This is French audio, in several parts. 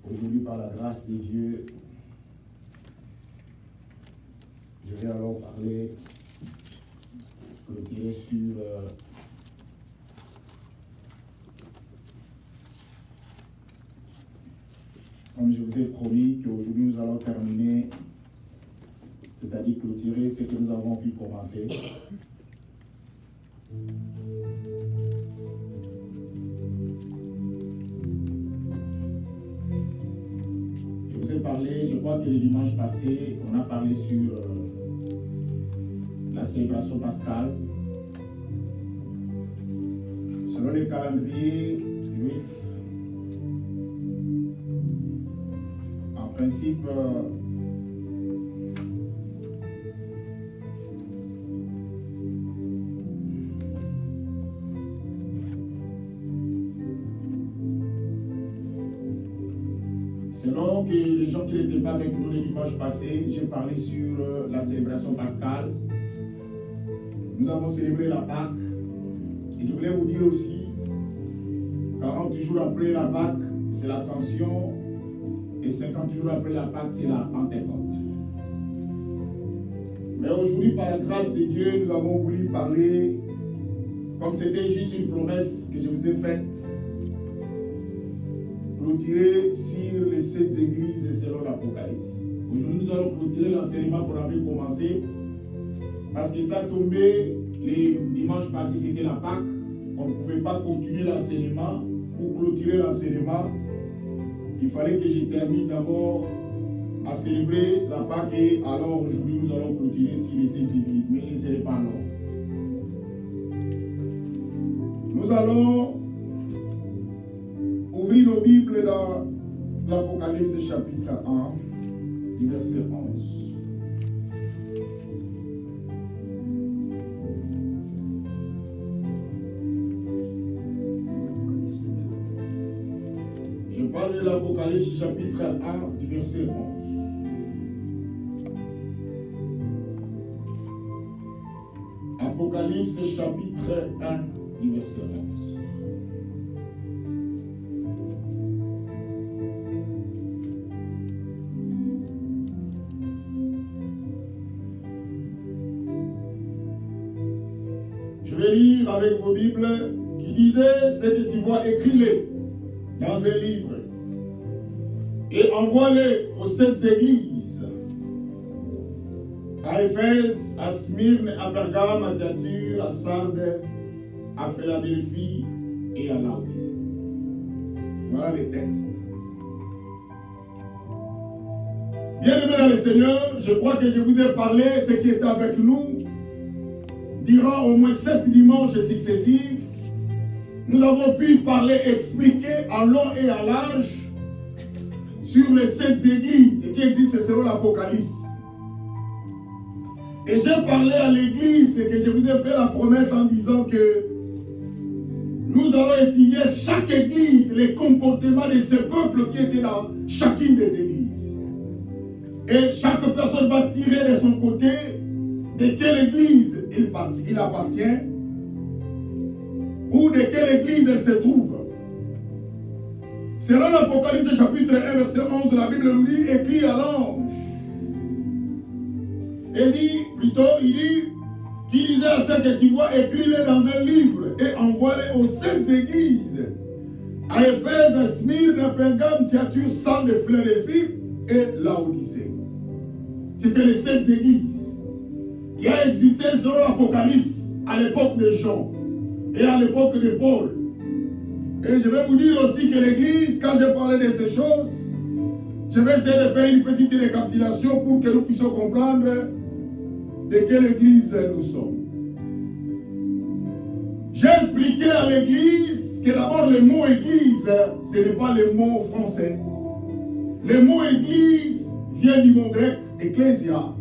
Aujourd'hui, par la grâce de Dieu, je vais alors parler, clôturer sur comme je vous ai promis qu'aujourd'hui nous allons terminer, c'est-à-dire clôturer ce que nous avons pu commencer. Je vous ai parlé, je crois que le dimanche passé, on a parlé sur la célébration pascale. Selon le calendrier juif, en principe, selon que les gens qui n'étaient pas avec nous le dimanche passé, j'ai parlé sur la célébration pascale. Nous avons célébré la Pâque. Et je voulais vous dire aussi, 40 jours après la Pâque, c'est l'Ascension. Et 50 jours après la Pâque, c'est la Pentecôte. Mais aujourd'hui, par la grâce de Dieu, nous avons voulu parler, comme c'était juste une promesse que je vous ai faite, clôturer sur les 7 églises selon l'Apocalypse. Aujourd'hui, nous allons clôturer l'enseignement qu'on avait commencé, parce que ça tombait, les dimanches passés, c'était la Pâque. On ne pouvait pas continuer l'enseignement. Pour clôturer l'enseignement, il fallait que je termine d'abord à célébrer la Pâque et alors aujourd'hui nous allons clôturer sur les 7 églises, mais ce n'est pas long. Nous allons ouvrir nos Bibles dans l'Apocalypse chapitre 1, du verset 11. Je parle de l'Apocalypse chapitre 1 du verset 11. Apocalypse chapitre 1 du verset 11. Je vais lire avec vos Bibles qui disait, ce que tu vois, écris-les dans un livre et envoie-les aux 7 églises, à Éphèse, à Smyrne, à Pergame, à Thyatire, à Sardes, à Philadelphie et à Laodicée. Voilà les textes. Bien-aimés dans le Seigneur, je crois que je vous ai parlé, ce qui est avec nous, durant au moins 7 dimanches successifs. Nous avons pu parler, expliquer en long et en large sur les 7 églises qui existent selon l'Apocalypse. Et j'ai parlé à l'église que je vous ai fait la promesse en disant que nous allons étudier chaque église, les comportements de ce peuple qui étaient dans chacune des églises. Et chaque personne va tirer de son côté de quelle église il appartient ou de quelle église elle se trouve. Selon l'Apocalypse chapitre 1 verset 11, la Bible nous dit, écrit à l'ange. Il dit, qui disait à ceux que tu vois, écris-les dans un livre et envoie-les aux 7 églises, à Éphèse, à Smyrne, à Pergame, Thyatire, Sardes, Philadelphie et Laodicée. C'était les 7 églises qui a existé selon l'Apocalypse à l'époque de Jean et à l'époque de Paul. Et je vais vous dire aussi que l'Église, quand je parlais de ces choses, je vais essayer de faire une petite récapitulation pour que nous puissions comprendre de quelle Église nous sommes. J'ai expliqué à l'Église que d'abord le mot Église, ce n'est pas le mot français. Le mot Église vient du mot grec, Ecclesia.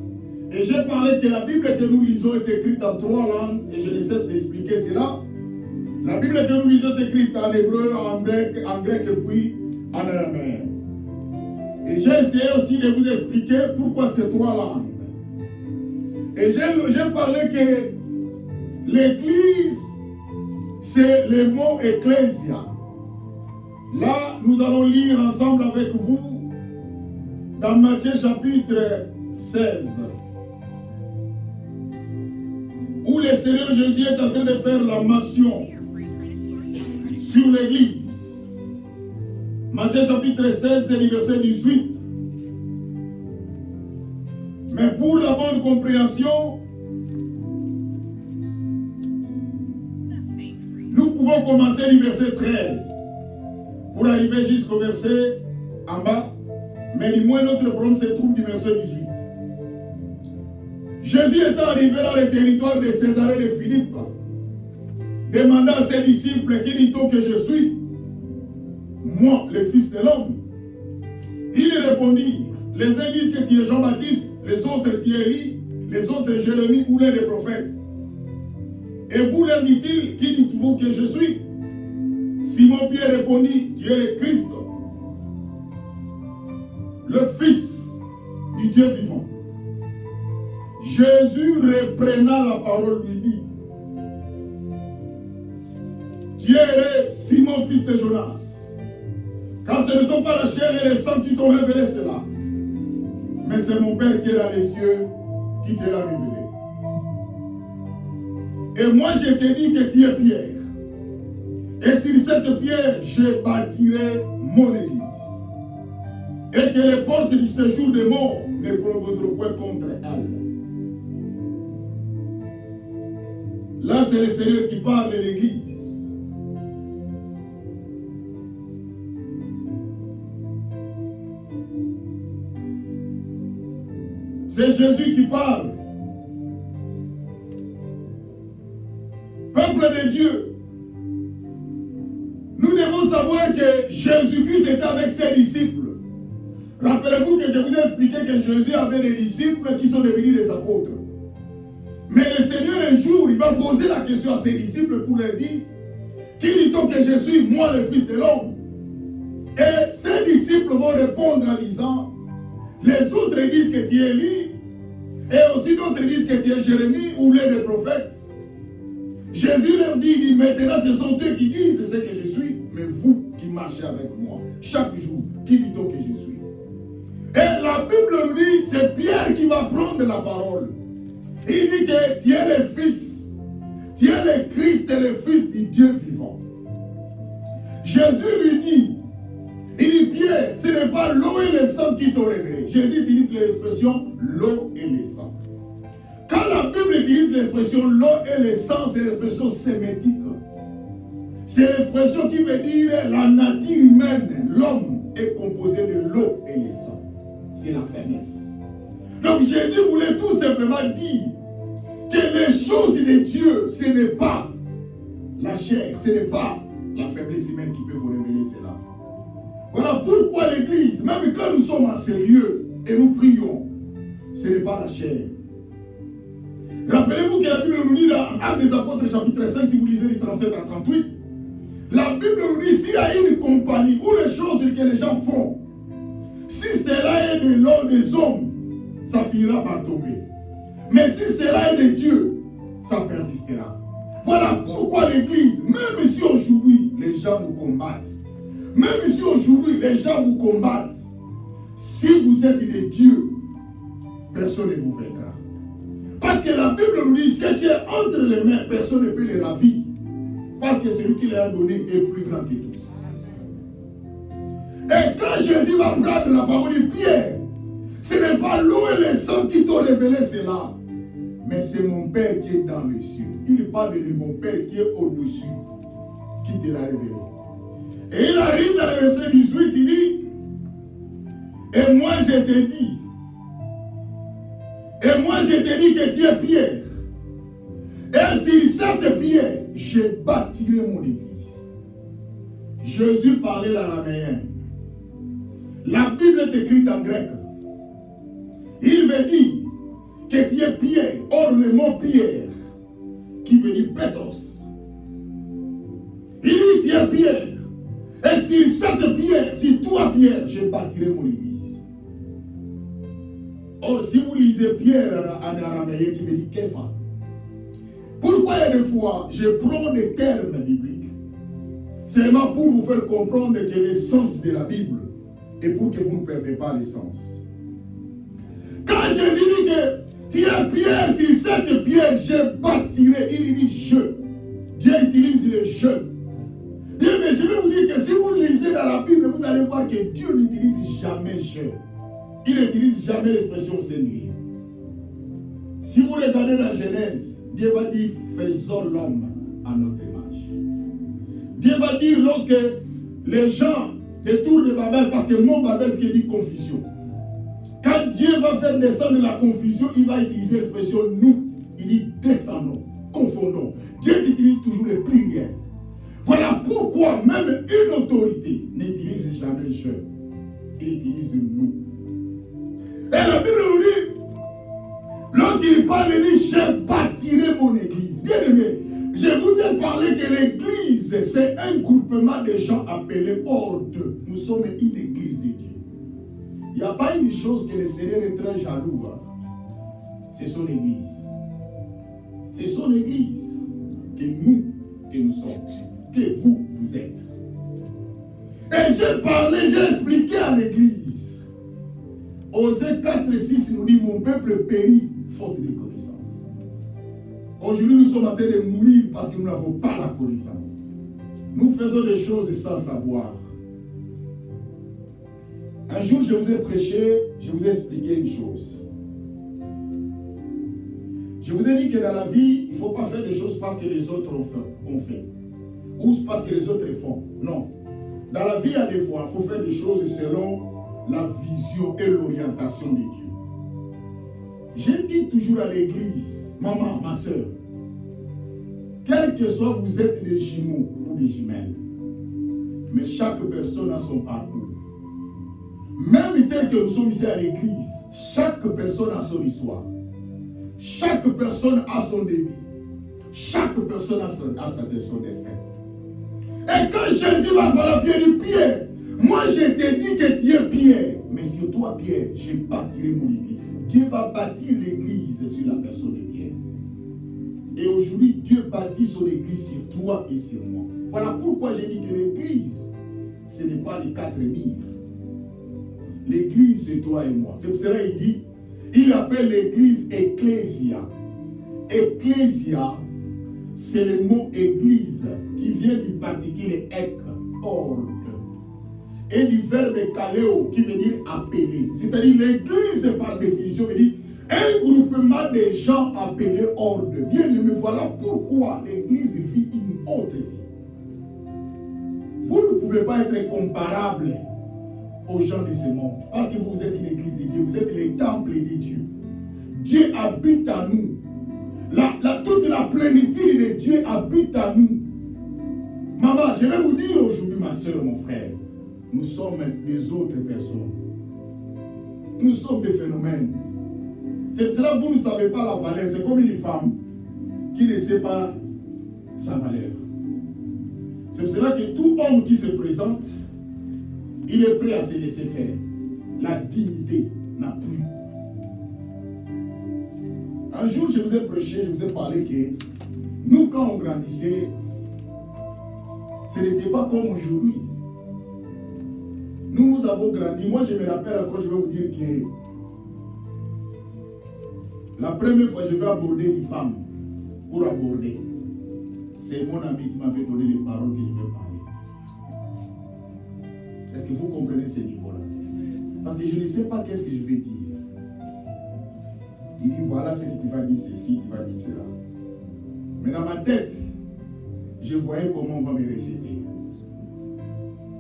Et j'ai parlé que la Bible que nous lisons est écrite en 3 langues, et je ne cesse d'expliquer cela. La Bible que nous lisons est écrite en hébreu, en grec et puis en araméen. Et j'ai essayé aussi de vous expliquer pourquoi ces 3 langues. Et j'ai parlé que l'Église, c'est le mot Ecclesia. Là, nous allons lire ensemble avec vous dans Matthieu chapitre 16, où le Seigneur Jésus est en train de faire la mention sur l'Église. Matthieu chapitre 16, c'est le verset 18. Mais pour la bonne compréhension, nous pouvons commencer du verset 13 pour arriver jusqu'au verset en bas. Mais du moins notre problème se trouve du verset 18. Jésus est arrivé dans le territoire de Césarée de Philippe, demanda à ses disciples, qui dit-on que je suis? Moi, le Fils de l'homme. Il répondit, les uns disent que tu es Jean-Baptiste, les autres tu es Élie, les autres Jérémie ou l'un des prophètes. Et vous, leur dit-il, qui dites-vous que je suis? Simon-Pierre répondit, tu es le Christ, le Fils du Dieu vivant. Jésus, reprenant la parole, lui dit, tu es Simon, fils de Jonas, car ce ne sont pas la chair et le sang qui t'ont révélé cela, mais c'est mon Père qui est dans les cieux qui te l'a révélé. Et moi je te dis que tu es Pierre, et sur cette pierre je bâtirai mon église, et que les portes du séjour des morts ne prévaudront point contre elle. Là c'est le Seigneur qui parle de l'église. C'est Jésus qui parle. Peuple de Dieu, nous devons savoir que Jésus-Christ était avec ses disciples. Rappelez-vous que je vous ai expliqué que Jésus avait des disciples qui sont devenus des apôtres. Mais le Seigneur, un jour, il va poser la question à ses disciples pour leur dire, qui dit-on que je suis, moi, le Fils de l'homme? Et ses disciples vont répondre en disant, les autres disent que tu es Élie, et aussi d'autres disent que tu es Jérémie ou l'un des prophètes. Jésus leur dit, maintenant ce sont eux qui disent ce que je suis, mais vous qui marchez avec moi, chaque jour, qui dit-on que je suis? Et la Bible nous dit, c'est Pierre qui va prendre la parole. Il dit que tu es le Fils, tu es le Christ et le Fils du Dieu vivant. Jésus lui dit, il dit, Pierre, ce n'est pas l'eau et le sang qui t'ont révélé. Jésus utilise l'expression l'eau et le sang. Quand la Bible utilise l'expression l'eau et le sang, c'est l'expression sémitique. C'est l'expression qui veut dire la nature humaine. L'homme est composé de l'eau et le sang. C'est la faiblesse. Donc Jésus voulait tout simplement dire que les choses de Dieu, ce n'est pas la chair, ce n'est pas la faiblesse humaine qui peut vous révéler cela. Voilà pourquoi l'Église, même quand nous sommes en sérieux et nous prions, ce n'est pas la chair. Rappelez-vous que la Bible nous dit dans Actes des Apôtres chapitre 5, si vous lisez les 37 à 38, la Bible nous dit s'il y a une compagnie ou les choses que les gens font, si cela est de l'ordre des hommes, ça finira par tomber. Mais si cela est de Dieu, ça persistera. Voilà pourquoi l'Église, même si aujourd'hui les gens nous combattent, même si aujourd'hui les gens vous combattent, si vous êtes de Dieu, personne ne vous vaincra. Parce que la Bible nous dit, ce qui est entre les mains, personne ne peut les ravir. Parce que celui qui les a donné est plus grand que tous. Et quand Jésus va prendre la parole de Pierre, ce n'est pas l'eau et le sang qui t'ont révélé cela, mais c'est mon Père qui est dans les cieux. Il parle de mon Père qui est au-dessus, qui te l'a révélé. Et il arrive dans le verset 18, il dit, et moi je te dis que tu es Pierre. Et sur cette pierre, je bâtirai mon église. Jésus parlait l'araméen. La Bible est écrite en grec. Il veut dire que tu es Pierre. Or, le mot Pierre, qui veut dire Pétros. Il dit, tu es Pierre. Et sur cette pierre, sur toi Pierre, je bâtirai mon église. Or, si vous lisez Pierre en araméen, qui veut dire Képha. Pourquoi il y a des fois, je prends des termes bibliques? seulement pour vous faire comprendre que l'essence de la Bible et pour que vous ne perdez pas l'essence. Quand Jésus dit que tu es pierre, sur cette pierre, je bâtirai, il dit je. Dieu utilise le je. Bien, mais je vais vous dire que si vous lisez dans la Bible, vous allez voir que Dieu n'utilise jamais je. Il n'utilise jamais l'expression singulier. Si vous regardez dans Genèse, Dieu va dire faisons l'homme à notre image. Dieu va dire lorsque les gens détournent de Babel, parce que le mot Babel veut dire confusion. Quand Dieu va faire descendre la confusion, il va utiliser l'expression nous. Il dit descendons, confondons. Dieu utilise toujours le pluriel. Voilà pourquoi même une autorité n'utilise jamais je. Il utilise nous. Et la Bible nous dit, lorsqu'il parle, il dit je bâtirai mon église. Bien aimé, je vous ai parlé que l'église, c'est un groupement de gens appelés hors d'eux. Nous sommes une église de Dieu. Il n'y a pas une chose que le Seigneur est très jaloux. Hein. C'est son église. C'est son église que nous sommes, que vous êtes. Et j'ai parlé, j'ai expliqué à l'église. Osée 4:6 nous dit mon peuple périt faute de connaissance. Aujourd'hui, nous sommes en train de mourir parce que nous n'avons pas la connaissance. Nous faisons des choses sans savoir. Un jour, je vous ai prêché, je vous ai expliqué une chose. Je vous ai dit que dans la vie, il ne faut pas faire des choses parce que les autres ont fait. Ou parce que les autres font. Non. Dans la vie, il y a des fois, il faut faire des choses selon la vision et l'orientation de Dieu. Je dis toujours à l'église, maman, ma soeur, quel que soit vous êtes des jumeaux ou des jumelles, mais chaque personne a son parcours. Même tel que nous sommes ici à l'église, chaque personne a son histoire. Chaque personne a son début. Chaque personne a son destin. Et quand Jésus va voir la pierre du Pierre, moi je te dis que tu es Pierre, mais sur toi Pierre, je bâtirai mon église. Dieu va bâtir l'église sur la personne de Pierre. Et aujourd'hui, Dieu bâtit son église sur toi et sur moi. Voilà pourquoi j'ai dit que l'église, ce n'est pas les 4 murs. L'église, c'est toi et moi. C'est pour cela qu'il dit, il appelle l'église ecclésia. Ecclésia, c'est le mot église qui vient du particule ek, ordre. Et du verbe kaleo qui veut dire appeler. C'est-à-dire l'église par définition veut dire un groupement de gens appelés ordre. Bien aimé, voilà pourquoi l'église vit une autre vie. Vous ne pouvez pas être comparable aux gens de ce monde. Parce que vous êtes une église de Dieu, vous êtes le temple de Dieu. Dieu habite en nous. Toute la plénitude de Dieu habite en nous. Maman, je vais vous dire aujourd'hui, ma soeur, mon frère, nous sommes des autres personnes. Nous sommes des phénomènes. C'est pour cela que vous ne savez pas la valeur. C'est comme une femme qui ne sait pas sa valeur. C'est pour cela que tout homme qui se présente, il est prêt à se laisser faire. La dignité n'a plus. Un jour, je vous ai prêché, je vous ai parlé que nous, quand on grandissait, ce n'était pas comme aujourd'hui. Nous avons grandi. Moi, je me rappelle encore, je vais vous dire que la première fois que je vais aborder une femme, pour aborder, c'est mon ami qui m'avait donné les paroles que je vais parler. Est-ce que vous comprenez ce niveau-là? Parce que je ne sais pas qu'est-ce que je vais dire. Il dit, voilà ce que tu vas dire ceci, tu vas dire cela. Mais dans ma tête, je voyais comment on va me rejeter.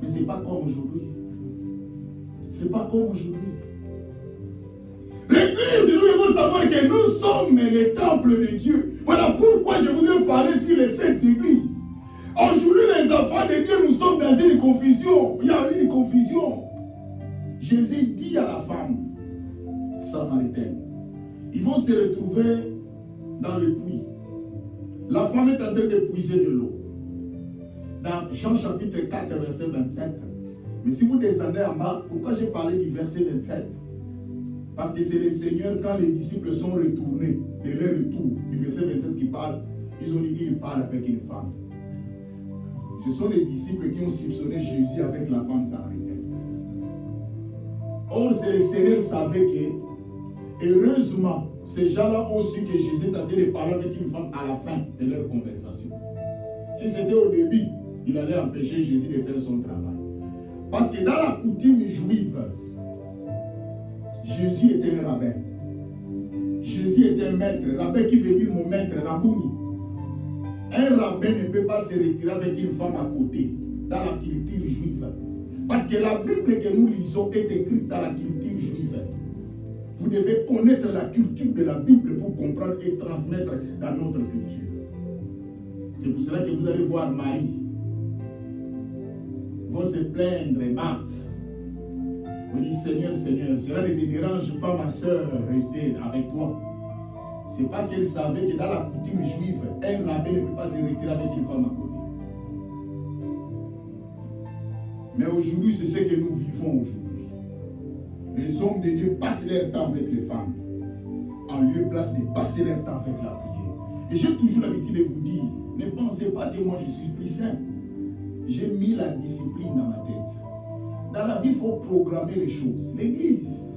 Mais ce n'est pas comme aujourd'hui. Ce n'est pas comme aujourd'hui. L'église, nous devons savoir que nous sommes les temples de Dieu. Voilà pourquoi je vous ai parlé sur les 7 églises. Aujourd'hui, les enfants de Dieu, nous sommes dans une confusion. Il y a une confusion. Jésus dit à la femme samaritaine, ils vont se retrouver dans le puits. La femme est en train de puiser de l'eau. Dans Jean chapitre 4, verset 27. Mais si vous descendez en bas, pourquoi j'ai parlé du verset 27? Parce que c'est le Seigneur, quand les disciples sont retournés de leur retour, du verset 27 qui parle, ils ont dit qu'il parle avec une femme. Ce sont les disciples qui ont soupçonné Jésus avec la femme samaritaine. Or, c'est le Seigneur savait que, heureusement, ces gens-là ont su que Jésus était en train de parler avec une femme à la fin de leur conversation. Si c'était au début, il allait empêcher Jésus de faire son travail. Parce que dans la coutume juive, Jésus était un rabbin. Jésus était un maître. Rabbin qui veut dire mon maître, Rabouni. Un rabbin ne peut pas se retirer avec une femme à côté, dans la culture juive. Parce que la Bible que nous lisons est écrite dans la culture juive. Vous devez connaître la culture de la Bible pour comprendre et transmettre dans notre culture. C'est pour cela que vous allez voir Marie va se plaindre, Marthe. Vous dites, Seigneur, Seigneur, cela ne te dérange pas, ma soeur, rester avec toi. C'est parce qu'elle savait que dans la coutume juive, un rabbin ne peut pas se retirer avec une femme à côté. Mais aujourd'hui, c'est ce que nous vivons aujourd'hui. Les hommes de Dieu passent leur temps avec les femmes, en lieu et place de passer leur temps avec la prière. Et j'ai toujours l'habitude de vous dire, ne pensez pas que moi je suis plus saint. J'ai mis la discipline dans ma tête. Dans la vie, il faut programmer les choses. L'église,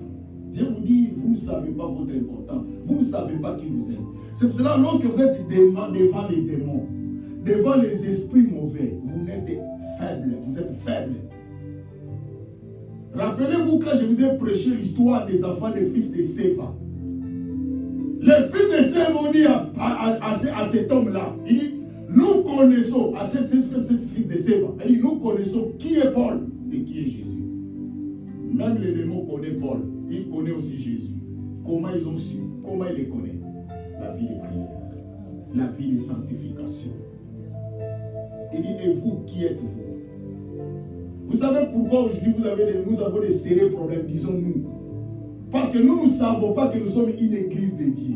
je vous dis, vous ne savez pas votre importance. Vous ne savez pas qui vous êtes. C'est pour cela, lorsque vous êtes devant les démons, devant les esprits mauvais, vous n'êtes faible. Vous êtes faible. Rappelez-vous quand je vous ai prêché l'histoire des enfants des fils de Séva. Les fils de Séva ont dit à cet homme-là, il dit, nous connaissons, à cette fils de Séva, il dit, nous connaissons qui est Paul et qui est Jésus. Même les démons connaissent Paul, ils connaissent aussi Jésus. Comment ils ont su? Comment ils les connaissent? La vie de prière, la vie de sanctification. Il dit, et vous, qui êtes-vous? Vous savez pourquoi aujourd'hui nous avons des sérieux problèmes, disons-nous? Parce que nous ne savons pas que nous sommes une église de Dieu.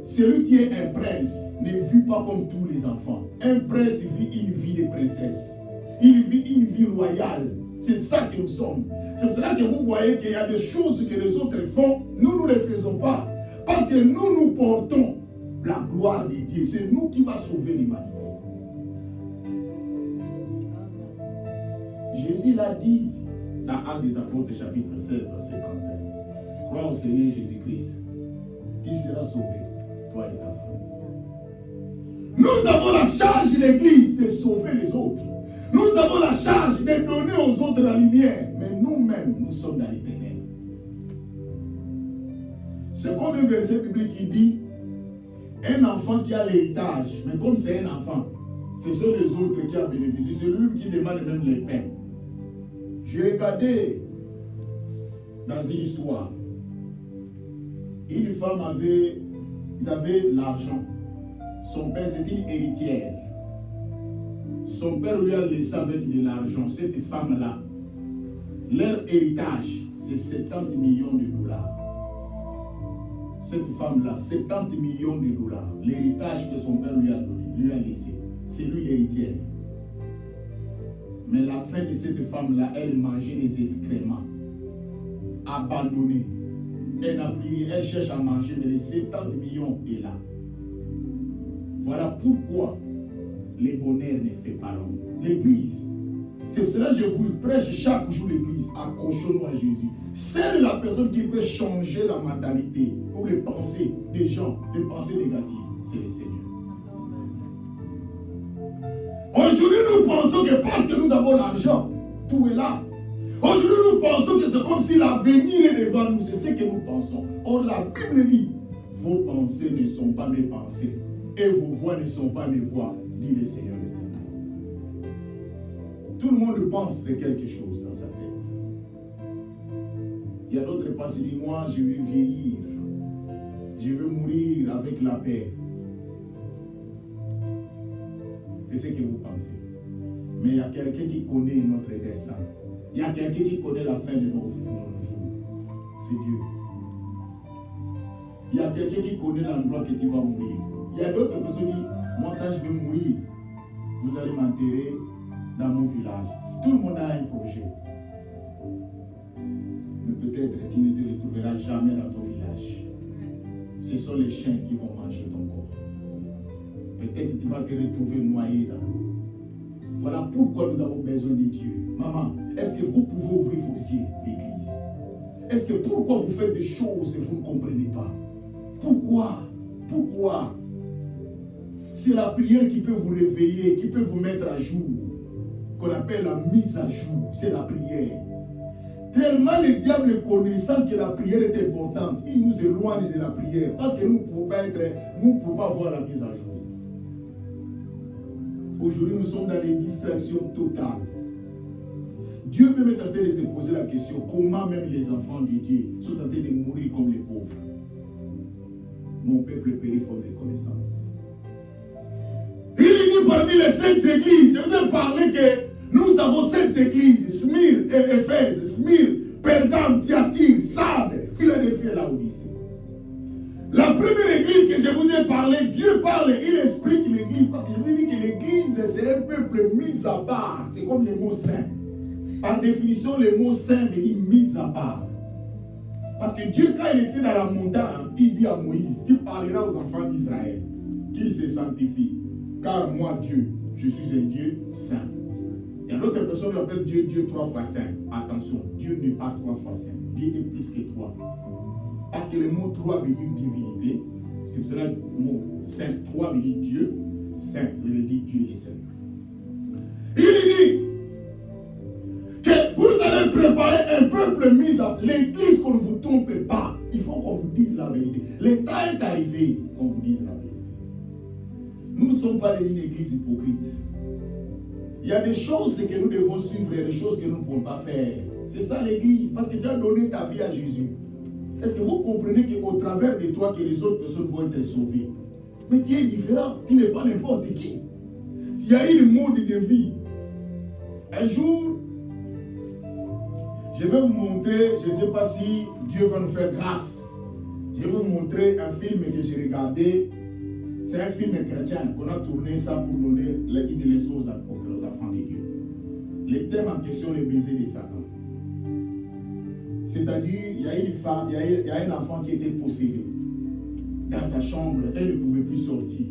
Celui qui est un prince ne vit pas comme tous les enfants. Un prince vit une vie de princesse. Il vit une vie royale. C'est ça que nous sommes. C'est pour cela que vous voyez qu'il y a des choses que les autres font, nous ne les faisons pas. Parce que nous portons la gloire de Dieu. C'est nous qui va sauver l'humanité. Jésus l'a dit dans Actes des Apôtres, chapitre 16, verset 31. Crois au Seigneur Jésus-Christ, qui sera sauvé, toi et ta famille. Nous avons la charge de l'Église de sauver les autres. Nous avons la charge de donner aux autres la lumière. Mais nous-mêmes, nous sommes dans les ténèbres. C'est comme un verset biblique qui dit, un enfant qui a l'héritage, mais comme c'est un enfant, ce sont les autres qui ont bénéficié. C'est lui qui demande même les pains. J'ai regardé dans une histoire. Une femme avait l'argent. Son père, c'était une héritière. Son père lui a laissé avec de l'argent. Cette femme-là, leur héritage, c'est 70 millions de dollars. Cette femme-là, 70 millions de dollars. L'héritage que son père lui a donné, lui a laissé. C'est lui l'héritière. Mais la fin de cette femme-là, elle mangeait des excréments. Abandonnée. Elle n'a plus rien. Elle cherche à manger, mais les 70 millions est là. Voilà pourquoi le bonheur ne fait pas l'homme. L'église. C'est pour cela que je vous prêche chaque jour l'église. Accrochons-nous à Jésus. C'est la personne qui peut changer la mentalité ou les pensées des gens, les pensées négatives. C'est le Seigneur. Aujourd'hui, nous pensons que parce que nous avons l'argent, tout est là. Aujourd'hui, nous pensons que c'est comme si l'avenir est devant nous. C'est ce que nous pensons. Or, la Bible dit, vos pensées ne sont pas mes pensées. Et vos voix ne sont pas mes voix, dit le Seigneur l'Éternel. Tout le monde pense de quelque chose dans sa tête. Il y a d'autres pensées qui disent, moi, je vais vieillir. Je veux mourir avec la paix. C'est ce que vous pensez. Mais il y a quelqu'un qui connaît notre destin. Il y a quelqu'un qui connaît la fin de nos jours. C'est Dieu. Il y a quelqu'un qui connaît l'endroit que tu vas mourir. Il y a d'autres personnes qui disent, moi quand je vais mourir, vous allez m'enterrer dans mon village. Tout le monde a un projet. Mais peut-être tu ne te retrouveras jamais dans ton village. Ce sont les chiens qui vont manger ton corps. Peut-être tu vas te retrouver noyé dans l'eau. Voilà pourquoi nous avons besoin de Dieu. Maman, est-ce que vous pouvez ouvrir vos yeux, l'église? Est-ce que pourquoi vous faites des choses et vous ne comprenez pas? Pourquoi? Pourquoi? C'est la prière qui peut vous réveiller, qui peut vous mettre à jour, qu'on appelle la mise à jour. C'est la prière. Tellement le diable connaissant que la prière est importante, il nous éloigne de la prière parce que nous ne pouvons pas voir la mise à jour. Aujourd'hui, nous sommes dans les distractions totales. Dieu même est en train de se poser la question, comment même les enfants de Dieu sont en train de mourir comme les pauvres. Mon peuple périt faute de connaissances. Il est dit parmi les 7 églises, je vous ai parlé que nous avons 7 églises, Smyrne, Éphèse, Smyrne, Pergame, Thyatire, Sardes, Philadelphie et Laodicée. La première église que je vous ai parlé, Dieu parle, il explique l'église, parce que je vous ai dit que l'église c'est un peuple mis à part, c'est comme le mot saint. Par définition, le mot saint veut dire mis à part. Parce que Dieu, quand il était dans la montagne, il dit à Moïse, qu'il parlera aux enfants d'Israël, qu'il se sanctifie. Car moi, Dieu, je suis un Dieu saint. Il y a d'autres personnes qui appellent Dieu, Dieu 3 fois saint. Attention, Dieu n'est pas 3 fois saint. Dieu est plus que 3. Parce que le mot 3 veut dire divinité. C'est pour cela que le mot saint, 3 veut dire Dieu, saint veut dire Dieu est saint. Il dit que vous allez préparer un peuple mis à l'église, qu'on ne vous trompe pas. Il faut qu'on vous dise la vérité. Le temps est arrivé qu'on vous dise la vérité. Nous ne sommes pas une église hypocrite. Il y a des choses que nous devons suivre et des choses que nous ne pouvons pas faire. C'est ça l'église, parce que tu as donné ta vie à Jésus. Est-ce que vous comprenez qu'au travers de toi, que les autres personnes vont être sauvées? Mais tu es différent, tu n'es pas n'importe qui. Il y a une mode de vie. Un jour, je vais vous montrer, je ne sais pas si Dieu va nous faire grâce. Je vais vous montrer un film que j'ai regardé. C'est un film chrétien qu'on a tourné ça pour donner une leçon aux enfants de Dieu. Le thème en question, le baiser de Satan. C'est-à-dire, il y a une femme, il y a un enfant qui était possédé. Dans sa chambre, elle ne pouvait plus sortir.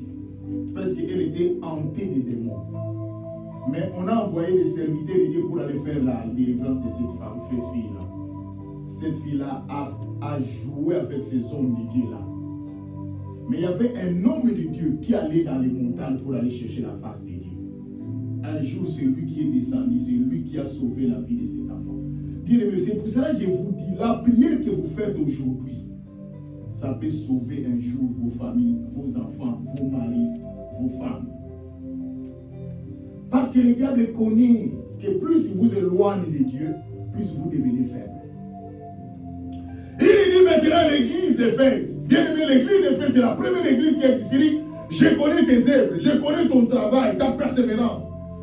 Parce qu'elle était hantée de démons. Mais on a envoyé des serviteurs de Dieu pour aller faire la délivrance de cette femme, cette fille-là. Cette fille-là a joué avec ces hommes de Dieu-là. Mais il y avait un homme de Dieu qui allait dans les montagnes pour aller chercher la face de Dieu. Un jour, c'est lui qui est descendu, c'est lui qui a sauvé la vie de cet enfant. Bien-aimés, c'est pour cela que je vous dis, la prière que vous faites aujourd'hui, ça peut sauver un jour vos familles, vos enfants, vos maris, vos femmes. Parce que le diable connaît que plus il vous éloigne de Dieu, plus vous devenez faible. Il dit maintenant l'église d'Éphèse. Bien aimé, l'église d'Éphèse, c'est la première église qui est ici. Je connais tes œuvres, je connais ton travail, ta persévérance.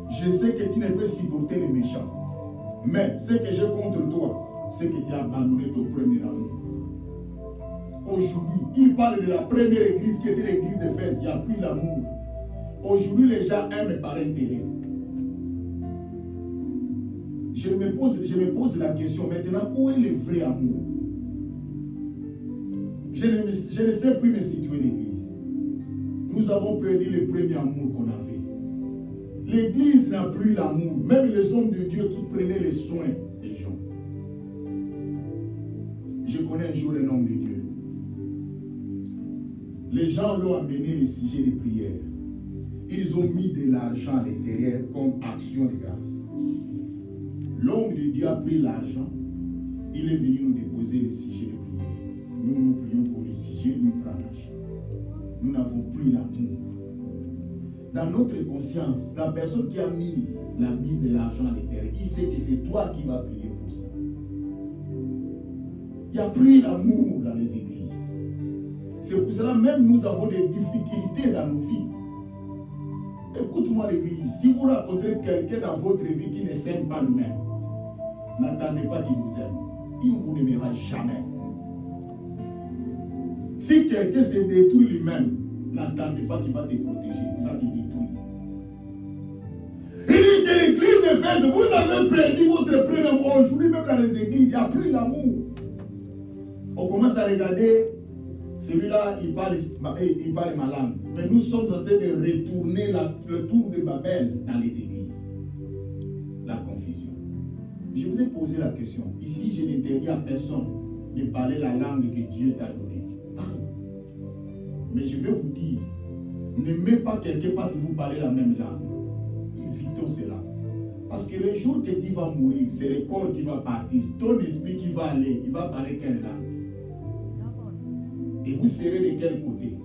Je sais que tu ne peux supporter les méchants. Mais ce que j'ai contre toi, c'est que tu as abandonné ton premier amour. Aujourd'hui, il parle de la première église qui était l'église d'Éphèse. Il n'y a plus l'amour. Aujourd'hui, les gens aiment par intérêt. Je me pose la question maintenant, où est le vrai amour? Je ne sais plus me situer l'église. Nous avons perdu le premier amour qu'on avait. L'église n'a plus l'amour. Même les hommes de Dieu qui prenaient les soins des gens. Je connais un jour un homme de Dieu. Les gens l'ont amené les sujets de prière. Ils ont mis de l'argent à l'intérieur comme action de grâce. L'homme de Dieu a pris l'argent. Il est venu nous déposer les sujets de prière. Nous prions pour les sujets, lui prend l'argent. Nous n'avons plus l'amour. Dans notre conscience, la personne qui a mis la mise de l'argent à l'intérieur, il sait que c'est toi qui vas prier pour ça. Il n'y a plus d'amour dans les églises. C'est pour cela même nous avons des difficultés dans nos vies. Écoute-moi l'église, si vous rencontrez quelqu'un dans votre vie qui ne s'aime pas lui-même, n'attendez pas qu'il vous aime. Il ne vous aimera jamais. Si quelqu'un se détruit lui-même, n'attendez pas qu'il va te protéger, il va te détruire. Il dit que l'église d'Éphèse, vous avez perdu votre premier amour. Aujourd'hui, même dans les églises, il n'y a plus d'amour. On commence à regarder, celui-là, il parle ma langue. Mais nous sommes en train de retourner le tour de Babel dans les églises. Je vous ai posé la question. Ici, je n'interdis à personne de parler la langue que Dieu t'a donnée. Parle. Mais je vais vous dire, n'aimez pas quelqu'un parce que vous parlez la même langue. Évitons cela. Parce que le jour que tu vas mourir, c'est le corps qui va partir. Ton esprit qui va aller, il va parler quelle langue? Et vous serez de quel côté?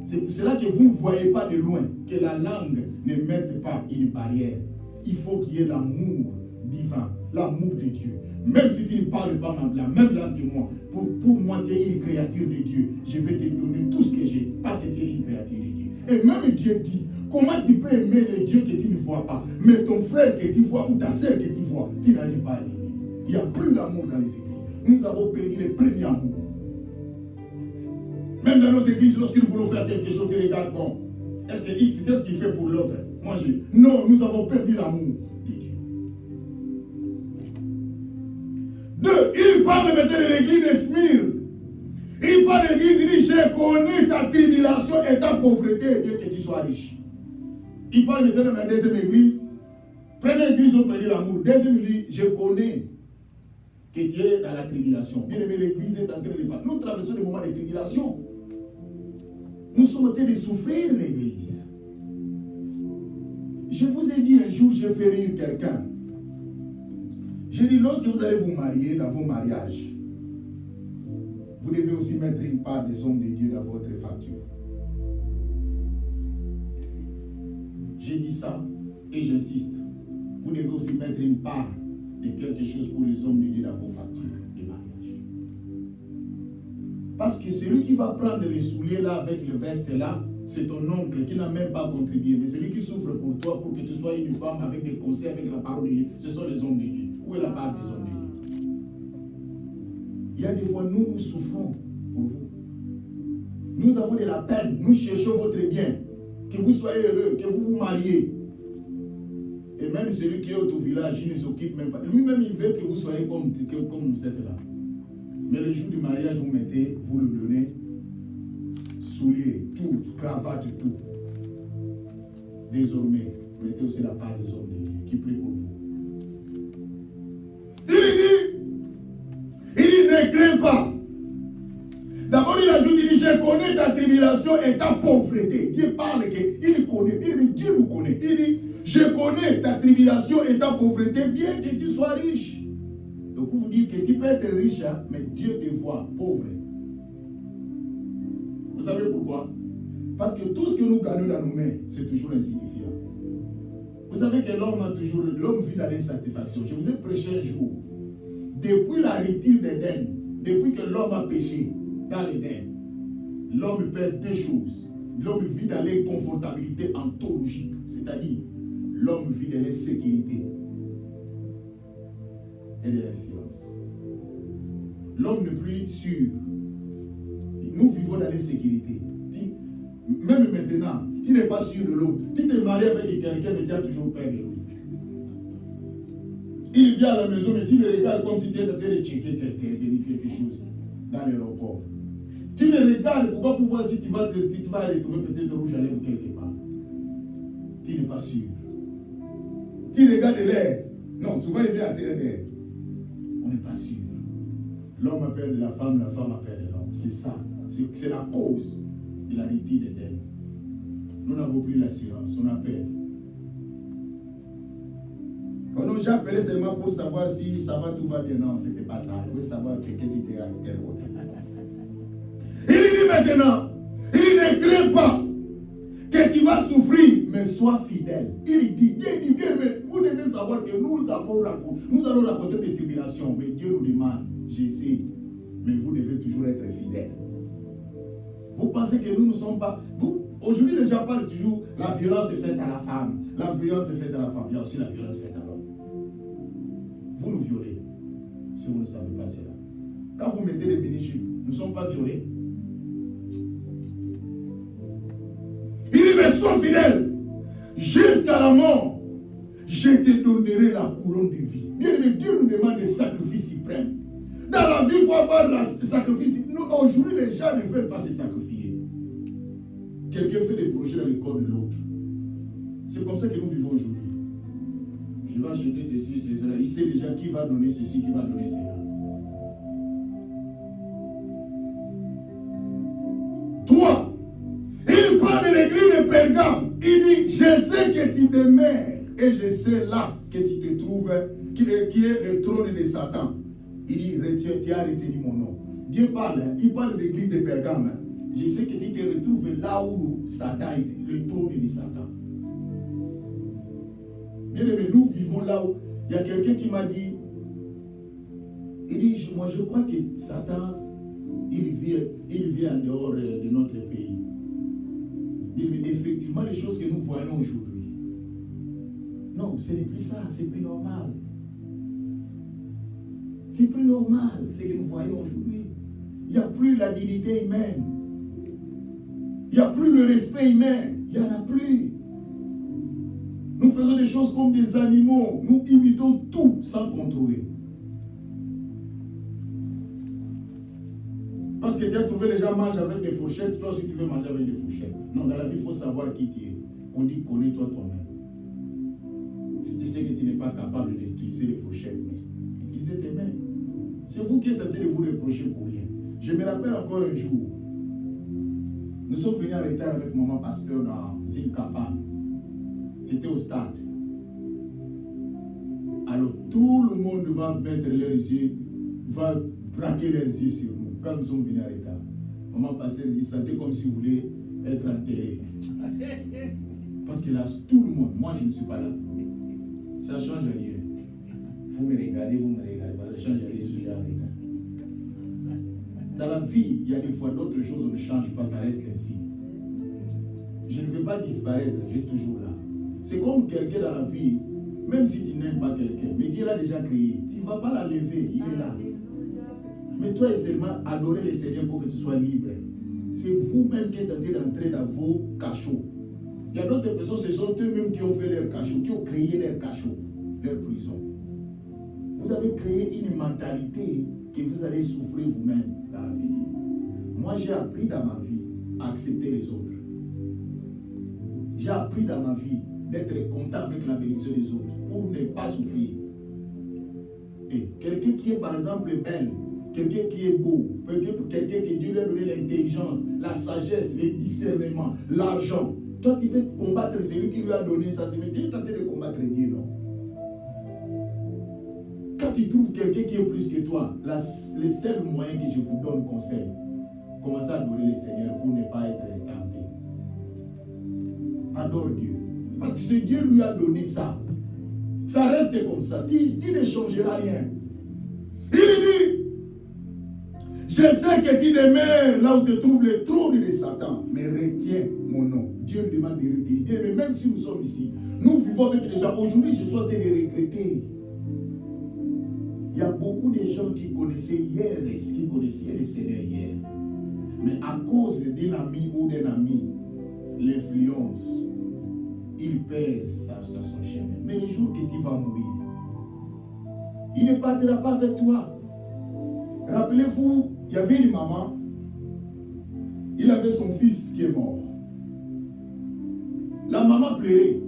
C'est pour cela que vous ne voyez pas de loin que la langue ne mette pas une barrière. Il faut qu'il y ait l'amour divin, l'amour de Dieu. Même si tu ne parles pas la même langue que moi, pour moi tu es une créature de Dieu. Je vais te donner tout ce que j'ai parce que tu es une créature de Dieu. Et même Dieu dit, comment tu peux aimer le Dieu que tu ne vois pas? Mais ton frère que tu vois ou ta soeur que tu vois, tu n'arrives pas à l'aimer. Il n'y a plus d'amour dans les églises. Nous avons perdu le premier amour. Même dans nos églises, lorsqu'ils voulaient faire quelque chose, ils regardent, bon, est-ce que X, qu'est-ce qu'il fait pour l'autre? Moi, je dis, non, nous avons perdu l'amour de Dieu. 2, il parle maintenant de l'église de Smyrne. Il parle de l'église, il dit, je connais ta tribulation et ta pauvreté, bien que tu sois riche. Il parle maintenant dans la deuxième église. Première église, on perdu l'amour. Deuxième église, je connais que tu es dans la tribulation. Bien aimé, l'église est en train de parler. Nous traversons des moments de tribulation. Nous sommes en train de souffrir, l'église. Je vous ai dit un jour, je fais rire quelqu'un. J'ai dit, lorsque vous allez vous marier dans vos mariages, vous devez aussi mettre une part des hommes de Dieu dans votre facture. J'ai dit ça et j'insiste. Vous devez aussi mettre une part de quelque chose pour les hommes de Dieu dans vos factures de mariage. Parce que celui qui va prendre les souliers là avec le veste là, c'est ton oncle qui n'a même pas contribué. Mais celui qui souffre pour toi, pour que tu sois une femme avec des conseils, avec la parole de Dieu, ce sont les hommes de Dieu. Où est la part des hommes de Dieu? Il y a des fois, nous souffrons pour vous. Nous avons de la peine. Nous cherchons votre bien. Que vous soyez heureux, que vous vous mariez. Et même celui qui est au village, il ne s'occupe même pas. Lui-même, il veut que vous soyez comme vous êtes là. Mais le jour du mariage, vous mettez, vous le donnez, souliers, tout, cravate, tout. Désormais, vous mettez aussi la part des hommes de Dieu qui prient pour vous. Il dit, ne crains pas. D'abord, il ajoute, il dit, je connais ta tribulation et ta pauvreté. Dieu parle, il connaît, Dieu nous connaît. Il dit, je connais ta tribulation et ta pauvreté, bien que tu sois riche. Donc, pour vous dire que tu peux être riche, hein, mais Dieu te voit pauvre. Vous savez pourquoi? Parce que tout ce que nous gagnons dans nos mains, c'est toujours insignifiant. Vous savez que l'homme vit dans les satisfactions. Je vous ai prêché un jour. Depuis la retirée d'Éden, depuis que l'homme a péché dans l'Éden, l'homme perd deux choses. L'homme vit dans l'inconfortabilité ontologique, c'est-à-dire l'homme vit dans l'insécurité et de l'insilence. L'homme n'est plus sûr. Nous vivons dans l'insécurité. Même maintenant, tu n'es pas sûr de l'autre. Tu te maries avec quelqu'un, mais tu as toujours peur de lui. Il vient à la maison, mais tu le regardes comme si tu étais en train de checker quelque chose dans l'aéroport. Tu le regardes pour voir si tu vas retrouver peut-être rouge à lèvres quelque part. Tu n'es pas sûr. Tu regardes l'air. Non, souvent il vient à terre d'air. On n'est pas sûr. L'homme a peur de la femme a peur de l'homme. C'est ça. C'est la cause de la rupture d'Éden. Nous n'avons plus l'assurance, on a peur. On n'a jamais appelé seulement pour savoir si ça va, tout va bien. Non, ce n'était pas ça. Je voulais savoir checker si tu es à quel point. Il dit maintenant, il ne craint pas que tu vas souffrir, mais sois fidèle. Il dit, mais vous devez savoir que nous allons raconter des tribulations, mais Dieu nous demande, je sais, mais vous devez toujours être fidèle. Vous pensez que nous ne sommes pas... Aujourd'hui, les gens parlent toujours, la violence est faite à la femme. La violence est faite à la femme. Il y a aussi la violence faite à l'homme. Vous nous violez, si vous ne savez pas cela. Quand vous mettez les mini-jupes, nous ne sommes pas violés. Il dit, mais sois fidèle. Jusqu'à la mort, je te donnerai la couronne de vie. Bien aimé, Dieu nous demande des sacrifices suprêmes. Dans la vie, il faut avoir le sacrifice. Aujourd'hui, les gens ne veulent pas se sacrifier. Quelqu'un fait des projets dans le corps de l'autre. C'est comme ça que nous vivons aujourd'hui. il va acheter ceci, cela. Il sait déjà qui va donner ceci, qui va donner cela. Toi, il parle de l'église de Pergame. Il dit, je sais que tu demeures et je sais là que tu te trouves, qui est le trône de Satan. Il dit, retiens, tu as retenu mon nom. Dieu parle, il parle de l'église de Pergame. Je sais que tu te retrouves là où Satan est, le trône de Satan. Bien aimé, nous vivons là où il y a quelqu'un qui m'a dit, il dit, moi je crois que Satan, il vit en dehors de notre pays. Mais effectivement, les choses que nous voyons aujourd'hui, non, ce n'est plus ça, c'est plus normal. C'est plus normal, ce que nous voyons aujourd'hui. Il n'y a plus la dignité humaine. Il n'y a plus le respect humain. Il n'y en a plus. Nous faisons des choses comme des animaux. Nous imitons tout sans contrôler. Parce que tu as trouvé les gens mangent avec des fourchettes, toi aussi tu veux manger avec des fourchettes. Non, dans la vie, il faut savoir qui tu es. On dit connais-toi toi-même. Si tu sais que tu n'es pas capable d'utiliser les fourchettes, mais utilisez tes mains. C'est vous qui êtes tenté de vous reprocher pour rien. Je me rappelle encore un jour, nous sommes venus en retard avec maman pasteur dans une cabane. C'était au stade. Alors tout le monde va mettre leurs yeux, va braquer leurs yeux sur nous. Quand nous sommes venus en retard, maman pasteur, il sentait comme s'il voulait être enterré. Parce que là, tout le monde, moi je ne suis pas là. Ça change rien. Vous me regardez, ça change rien, je suis en retard. Dans la vie, il y a des fois d'autres choses, on ne change pas, ça reste ainsi. Je ne veux pas disparaître, je suis toujours là. C'est comme quelqu'un dans la vie, même si tu n'aimes pas quelqu'un, mais Dieu l'a déjà créé, tu ne vas pas la lever, il est là. Mais toi et seulement adorer le Seigneur pour que tu sois libre. C'est vous-même qui êtes tenté d'entrer dans vos cachots. Il y a d'autres personnes, ce sont eux-mêmes qui ont fait leur cachot, qui ont créé leur cachot, leur prison. Vous avez créé une mentalité que vous allez souffrir vous-même dans l'avenir. Moi, j'ai appris dans ma vie à accepter les autres. J'ai appris dans ma vie d'être content avec la bénédiction des autres pour ne pas souffrir. Et quelqu'un qui est par exemple belle, quelqu'un qui est beau, quelqu'un que Dieu lui a donné l'intelligence, la sagesse, le discernement, l'argent. Toi, tu veux combattre celui qui lui a donné ça. C'est tu es tenté de combattre Dieu, non? Quand tu trouves quelqu'un qui est plus que toi, le seul moyen que je vous donne conseil, commencez à adorer le Seigneur pour ne pas être tenté. Adore Dieu. Parce que ce Dieu lui a donné ça. Ça reste comme ça. Tu ne changeras rien. Il dit, je sais que tu demeures là où se trouve le trône de Satan, mais retiens mon nom. Dieu demande de retenir. Mais même si nous sommes ici, nous vivons avec des gens. Aujourd'hui, je suis en train de regretter. Il y a beaucoup de gens qui connaissaient hier, qui connaissaient le Seigneur hier. Mais à cause d'un ami ou d'un ami, l'influence, il perd son chemin. Mais le jour que tu vas mourir, il ne partira pas avec toi. Rappelez-vous, il y avait une maman, il avait son fils qui est mort. La maman pleurait.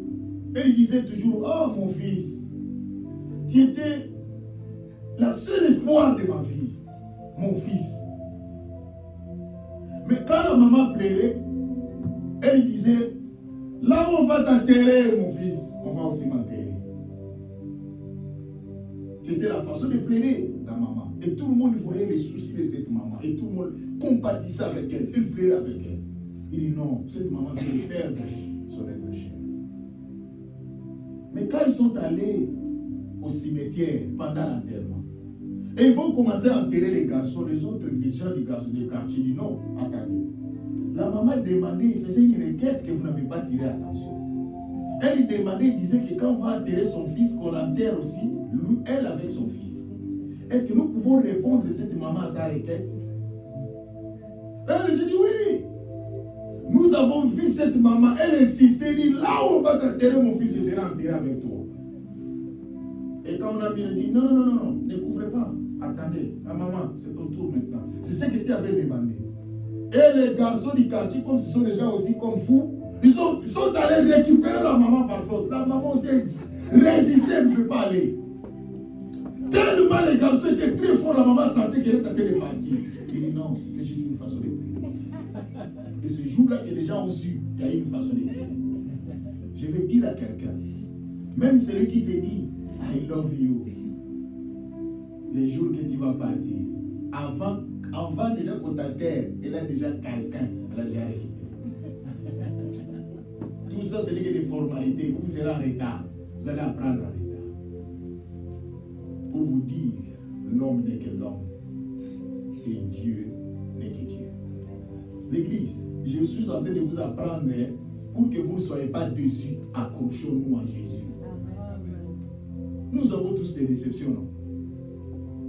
Elle disait toujours, oh mon fils, tu étais la seule espoir de ma vie, mon fils. Mais quand la maman pleurait, elle disait, là où on va t'enterrer, mon fils, on va aussi m'enterrer. C'était la façon de pleurer, la maman. Et tout le monde voyait les soucis de cette maman. Et tout le monde compatissait avec elle. Il pleurait avec elle. Il dit non, cette maman vient de perdre son être cher. Mais quand ils sont allés au cimetière pendant l'enterrement, et ils vont commencer à enterrer les garçons, les autres, les gens du quartier disent non, attendez. La maman demandait, il faisait une requête que vous n'avez pas tiré attention. Elle demandait, il disait que quand on va enterrer son fils, qu'on l'enterre aussi, lui, elle avec son fils. Est-ce que nous pouvons répondre à cette maman à sa requête? Elle, je dis oui. Nous avons vu cette maman, elle insistait, elle dit là où on va t'enterrer mon fils, je serai enterré avec toi. Et quand on a mis, elle dit non, ne couvrez pas. Attendez, la maman, c'est ton tour maintenant. C'est ce que tu avais demandé. Et les garçons du quartier, comme ce sont déjà aussi comme fous, ils sont allés récupérer la maman par force. La maman aussi Résister, elle ne veut pas aller. Tellement les garçons étaient très forts, la maman sentait qu'elle était partie. Il dit non, c'était juste une façon de prier. Et ce jour-là que les gens ont su, il y a une façon de prier. Je vais dire à quelqu'un, même celui qui te dit I love you, les jours que tu vas partir, avant déjà qu'on t'enterre, elle a déjà quelqu'un, elle a déjà récupéré. Tout ça, ce n'est que des formalités. Vous serez en retard. Vous allez apprendre en retard. Pour vous dire, l'homme n'est que l'homme. Et Dieu n'est que Dieu. L'Église, je suis en train de vous apprendre pour que vous ne soyez pas déçus. Accrochons-nous à Jésus. Nous avons tous des déceptions, non?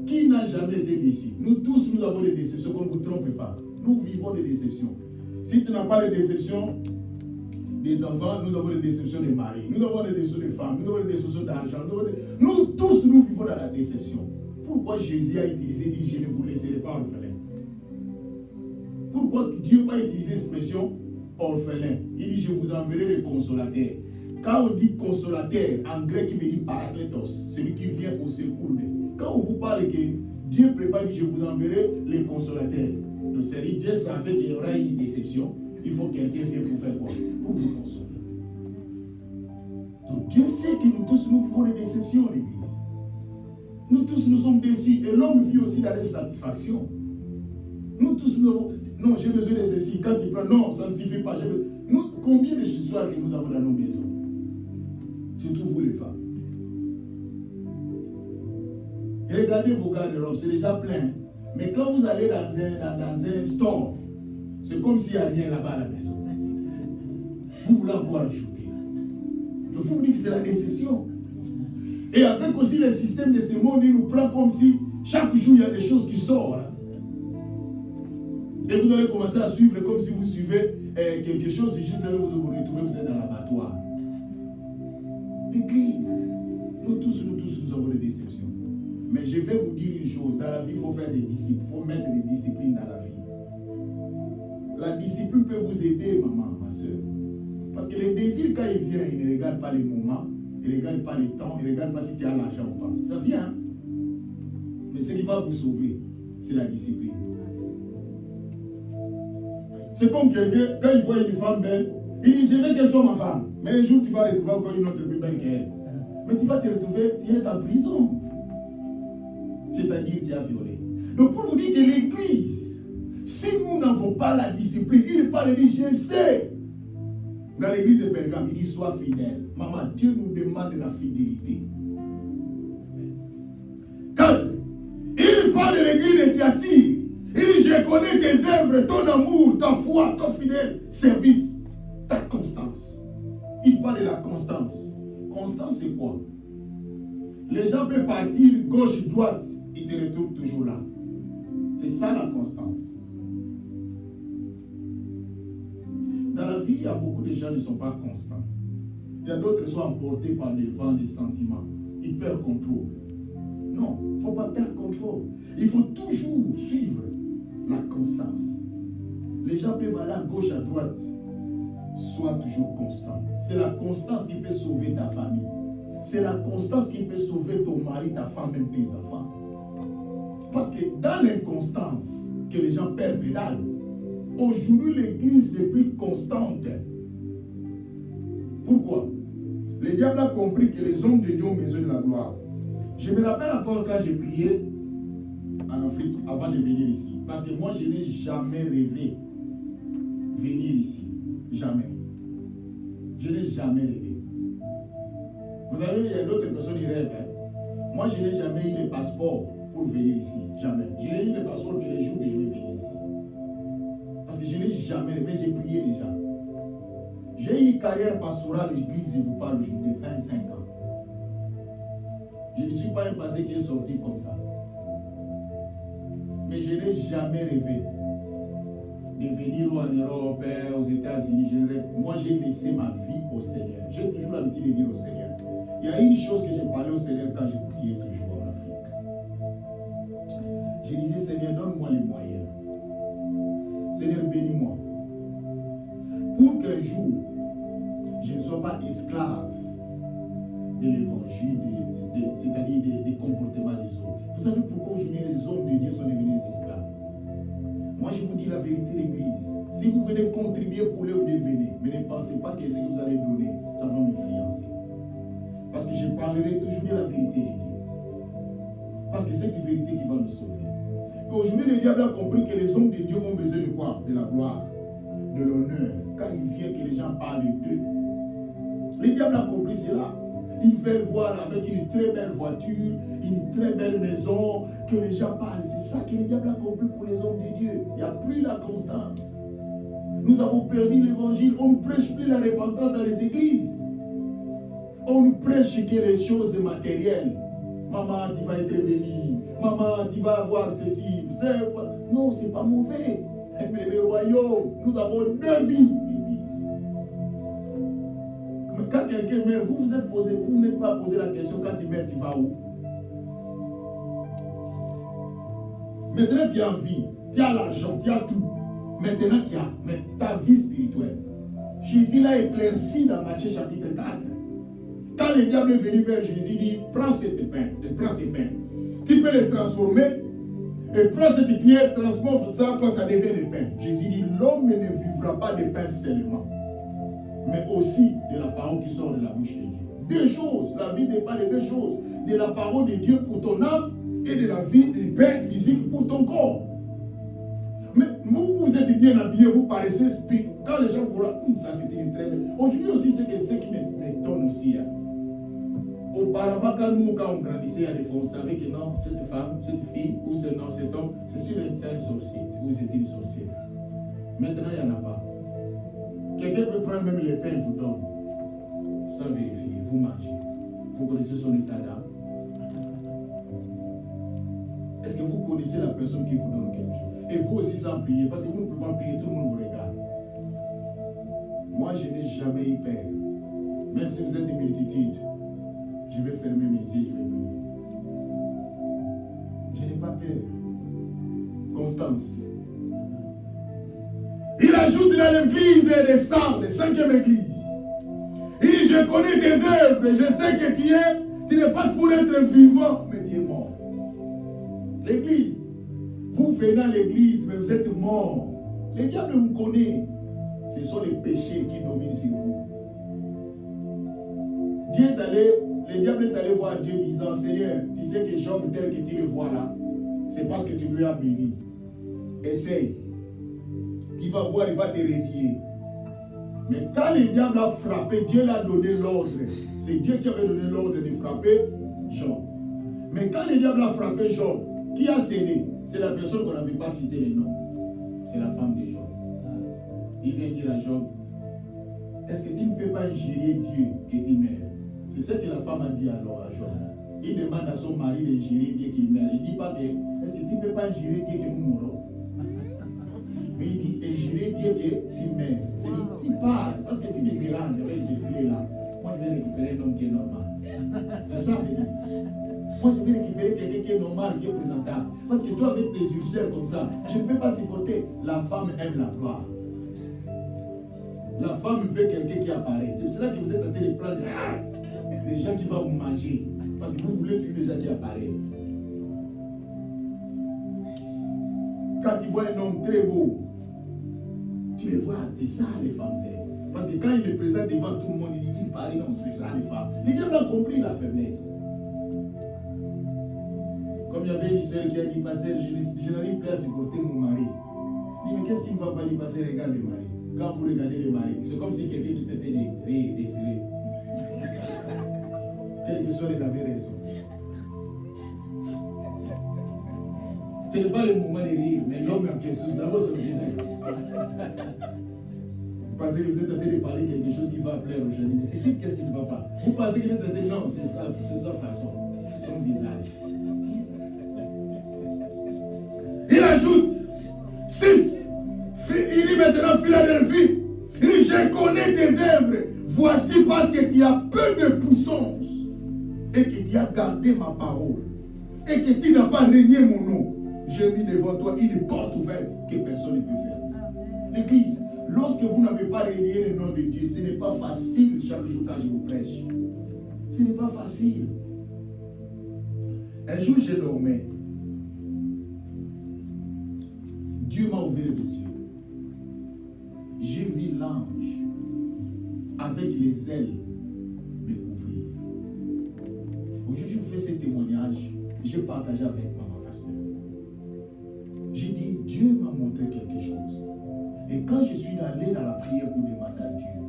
Qui n'a jamais été déçu? Nous tous, nous avons des déceptions, qu'on ne vous trompe pas. Nous vivons des déceptions. Si tu n'as pas de déceptions des enfants, nous avons des déceptions des maris, nous avons des déceptions des femmes, nous avons des déceptions d'argent. Nous tous, nous vivons dans la déception. Pourquoi Jésus a utilisé, dit, je ne vous laisserai pas orphelin? Pourquoi Dieu n'a pas utilisé l'expression orphelin? Il dit, je vous enverrai le consolateur. Quand on dit consolateur, en grec, il veut dire parakletos, celui qui vient au secours. Quand on vous parle que Dieu prépare, il dit, je vous enverrai les consolateurs. Donc, c'est-à-dire, Dieu savait qu'il y aura une déception. Il faut que quelqu'un vienne pour faire quoi? Pour vous consoler. Donc, Dieu sait que nous tous, nous vivons des déceptions, l'Église. Nous tous, nous sommes déçus. Et l'homme vit aussi dans l'insatisfaction. Nous tous, nous avons... Non, j'ai besoin de ceci. Quand il prend, non, ça ne suffit pas. Nous, combien de histoires que nous avons dans nos maisons? Surtout vous, les femmes. Regardez vos garde-robes, c'est déjà plein. Mais quand vous allez dans un store, c'est comme s'il n'y a rien là-bas à la maison. Vous voulez encore ajouter. Donc vous dites que c'est la déception. Et avec aussi le système de ce monde, il nous prend comme si chaque jour il y a des choses qui sortent. Et vous allez commencer à suivre comme si vous suivez quelque chose, et juste là vous vous retrouvez, vous êtes dans l'abattoir. L'Église, nous tous, nous avons des déceptions. Mais je vais vous dire une chose, dans la vie, il faut faire des disciples, il faut mettre des disciplines dans la vie. La discipline peut vous aider, maman, ma soeur. Parce que le désir, quand il vient, il ne regarde pas les moments, il ne regarde pas les temps, il ne regarde pas si tu as l'argent ou pas. Ça vient. Mais ce qui va vous sauver, c'est la discipline. C'est comme quelqu'un, quand il voit une femme belle, il dit, je veux qu'elle soit ma femme. Mais un jour, tu vas retrouver encore une autre plus belle qu'elle. Mais tu vas te retrouver, tu es en prison. C'est-à-dire que tu as violé. Donc pour vous dire que l'Église, si nous n'avons pas la discipline, il parle, il dit, je sais. Dans l'église de Pergame, il dit, sois fidèle. Maman, Dieu nous demande la fidélité. 4. Il parle de l'église de Thyatire. Il dit, je connais tes œuvres, ton amour, ta foi, ton fidèle service, ta constance. Il parle de la constance. Constance, c'est quoi? Les gens peuvent partir gauche, droite, ils te retrouvent toujours là. C'est ça la constance. Dans la vie, il y a beaucoup de gens qui ne sont pas constants. Il y a d'autres qui sont emportés par les vents des sentiments. Ils perdent contrôle. Non, il ne faut pas perdre contrôle. Il faut toujours suivre la constance. Les gens peuvent aller à gauche, à droite. Sois toujours constant. C'est la constance qui peut sauver ta famille. C'est la constance qui peut sauver ton mari, ta femme, même tes enfants. Parce que dans l'inconstance, que les gens perdent pédale, aujourd'hui l'église n'est plus constante. Pourquoi? Le diable a compris que les hommes de Dieu ont besoin de la gloire. Je me rappelle encore quand j'ai prié en Afrique avant de venir ici. Parce que moi, je n'ai jamais rêvé venir ici. Jamais. Je n'ai jamais rêvé. Vous savez, il y a d'autres personnes qui rêvent. Hein? Moi, je n'ai jamais eu de passeport pour venir ici. Jamais. Je n'ai eu de passeport que les jours que je vais venir ici. Parce que je n'ai jamais rêvé, j'ai prié déjà. J'ai une carrière pastorale à l'église, je vous parle aujourd'hui de 25 ans. Je ne suis pas un passé qui est sorti comme ça. Mais je n'ai jamais rêvé de venir en Europe, aux États-Unis. Moi, j'ai laissé ma vie au Seigneur. J'ai toujours l'habitude de dire au Seigneur. Il y a une chose que j'ai parlé au Seigneur quand je priais toujours en Afrique. Je disais, Seigneur, donne-moi les moyens. Seigneur, bénis-moi. Pour qu'un jour, je ne sois pas esclave de l'évangile, c'est-à-dire des comportements des autres. Vous savez pourquoi aujourd'hui les hommes de Dieu sont devenus des esclaves? Moi je vous dis la vérité, l'église. Si vous venez contribuer pour l'œuvre de venez, mais ne pensez pas que ce que vous allez donner, ça va m'influencer. Parce que je parlerai toujours de la vérité de Dieu. Parce que c'est une vérité qui va nous sauver. Et aujourd'hui, le diable a compris que les hommes de Dieu ont besoin de quoi? De la gloire, de l'honneur. Quand il vient que les gens parlent d'eux. Le diable a compris cela. Il veut voir avec une très belle voiture, une très belle maison, que les gens parlent. C'est ça que le diable a compris pour les hommes de Dieu. Il n'y a plus la constance. Nous avons perdu l'évangile. On ne prêche plus la repentance dans les églises. On nous prêche que les choses matérielles. Maman, tu vas être béni. Maman, tu vas avoir ceci. Non, ce n'est pas mauvais. Mais le royaume, nous avons 2 vies, l'église. Quand quelqu'un meurt, vous êtes posé, vous n'êtes pas posé la question quand tu meurs, tu vas où? Maintenant, tu as vie, tu as l'argent, tu as tout. Maintenant, tu as mais ta vie spirituelle. Jésus l'a éclairci dans Matthieu chapitre 4. Quand le diable est venu vers Jésus, il dit, prends ces pains. Tu peux les transformer et prends cette pierre, transforme ça quand ça devient des pains. Jésus dit, l'homme ne vivra pas de pain seulement, mais aussi de la parole qui sort de la bouche de Dieu. 2 choses, la vie n'est pas de 2 choses. De la parole de Dieu pour ton âme et de la vie du pain physique pour ton corps. Mais vous êtes bien habillé, vous paraissez spirituel. Quand les gens vous disent, ça c'était une très belle. Aujourd'hui aussi, c'est ce qui m'étonne aussi. Hein. Auparavant, quand on grandissait à des fois, on savait que non, cette femme, cette fille, ou cet homme, c'est sûr un sorcier, ou c'est une sorcière. Maintenant, il n'y en a pas. Quelqu'un peut prendre même les pains et vous donne. Sans vérifier, vous mangez. Vous connaissez son état d'âme. Est-ce que vous connaissez la personne qui vous donne quelque chose? Et vous aussi sans prier, parce que vous ne pouvez pas prier, tout le monde vous regarde. Moi, je n'ai jamais eu peur. Même si vous êtes une multitude, je vais fermer mes yeux, je vais prier. Je n'ai pas peur. Constance. Il ajoute dans l'église des Sardes, 5e église. Il dit, je connais tes œuvres, je sais que tu n'es pas pour être vivant, mais tu es mort. L'église, vous venez à l'église, mais vous êtes mort. Le diable vous connaît. Ce sont les péchés qui dominent sur vous. Le diable est allé voir Dieu disant, Seigneur, tu sais que Job tel que tu le vois là, c'est parce que tu lui as béni. Essaye. Tu vas voir, il va te renier. Mais quand le diable a frappé, Dieu l'a donné l'ordre. C'est Dieu qui avait donné l'ordre de frapper Job. Mais quand le diable a frappé Job, qui a cédé? C'est la personne qu'on n'avait pas cité les noms. C'est la femme de Job. Il vient dire à Job, est-ce que tu ne peux pas ingérer Dieu que tu meurs? C'est ce que la femme a dit alors à Job. Il demande à son mari d'ingérer Dieu qu'il meurt. Il ne dit pas que, est-ce que tu ne peux pas ingérer Dieu que nous mourons? Mais il dit, ingérer Dieu que tu meurs. C'est-à-dire, tu parles, parce que tu me déranges avec les clés là. Moi, je vais récupérer un homme qui est normal. C'est ça, je dis. Moi, je vais récupérer quelqu'un qui est normal, qui est présentable. Parce que toi, avec tes ulcères comme ça, je ne peux pas supporter. La femme aime la gloire. La femme veut quelqu'un qui apparaît. C'est pour cela que vous êtes en train de prendre des gens qui vont vous manger. Parce que vous voulez toujours des gens qui apparaissent. Quand tu vois un homme très beau, tu les vois, c'est ça les femmes veulent. Parce que quand il est présent devant tout le monde, il parle, non, c'est ça les femmes. Les diables ont compris la faiblesse. Comme il y avait une soeur qui a dit, pasteur, je n'arrive plus à supporter mon mari. Il dit, mais qu'est-ce qui ne va pas dire, pasteur, regarde le mari. Quand vous regardez le mari, c'est comme si quelqu'un qui t'était désiré. Quelque chose, il avait raison. Ce n'est pas le moment de rire, mais l'homme en question, c'est d'abord son visage. Vous pensez que vous êtes en train de parler quelque chose qui va plaire aux jeunes, mais c'est qu'est-ce qui ne va pas? Vous pensez qu'il est en train de dire, non, c'est sa façon, c'est son visage. Il ajoute 6. Il dit maintenant, Philadelphie, il dit, je connais tes œuvres. Voici parce que tu as peu de puissance et que tu as gardé ma parole et que tu n'as pas régné mon nom. J'ai mis devant toi une porte ouverte que personne ne peut faire. L'église, lorsque vous n'avez pas régné le nom de Dieu, ce n'est pas facile chaque jour quand je vous prêche. Ce n'est pas facile. Un jour, je dormais. Dieu m'a ouvert les yeux. J'ai vu l'ange avec les ailes me couvrir. Aujourd'hui, je vous fais ce témoignage. J'ai partagé avec maman pasteur. J'ai dit, Dieu m'a montré quelque chose. Et quand je suis allé dans la prière pour demander à Dieu,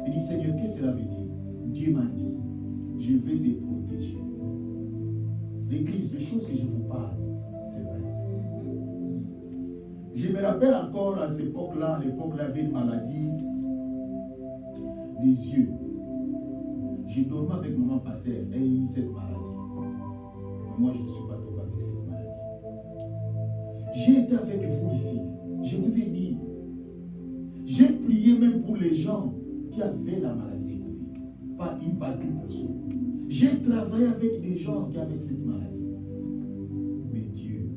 il dit, Seigneur, qu'est-ce que cela veut dire? Dieu m'a dit, je vais te protéger. L'église, les choses que je vous parle, c'est vrai. Je me rappelle encore à cette époque-là, il y avait une maladie des yeux. J'ai dormi avec maman pasteur, elle a eu cette maladie. Mais moi, je ne suis pas tombé avec cette maladie. J'ai été avec vous ici. Je vous ai dit, j'ai prié même pour les gens qui avaient la maladie de Covid. Pas une, pas deux personnes. J'ai travaillé avec des gens qui avaient cette maladie. Mais Dieu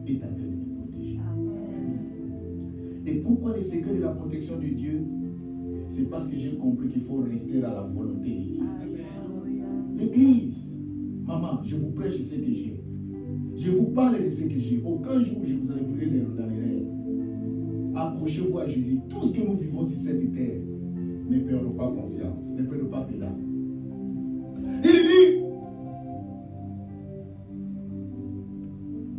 est en train de me protéger. Et pourquoi le secret de la protection de Dieu? C'est parce que j'ai compris qu'il faut rester à la volonté de Dieu. L'église, maman, je vous prêche ce que j'ai. Je vous parle de ce que j'ai. Aucun jour je vous enverrai dans les rêves. Approchez-vous à Jésus. Tout ce que nous vivons sur cette terre, ne perdons pas conscience, ne perdons pas pédale. Il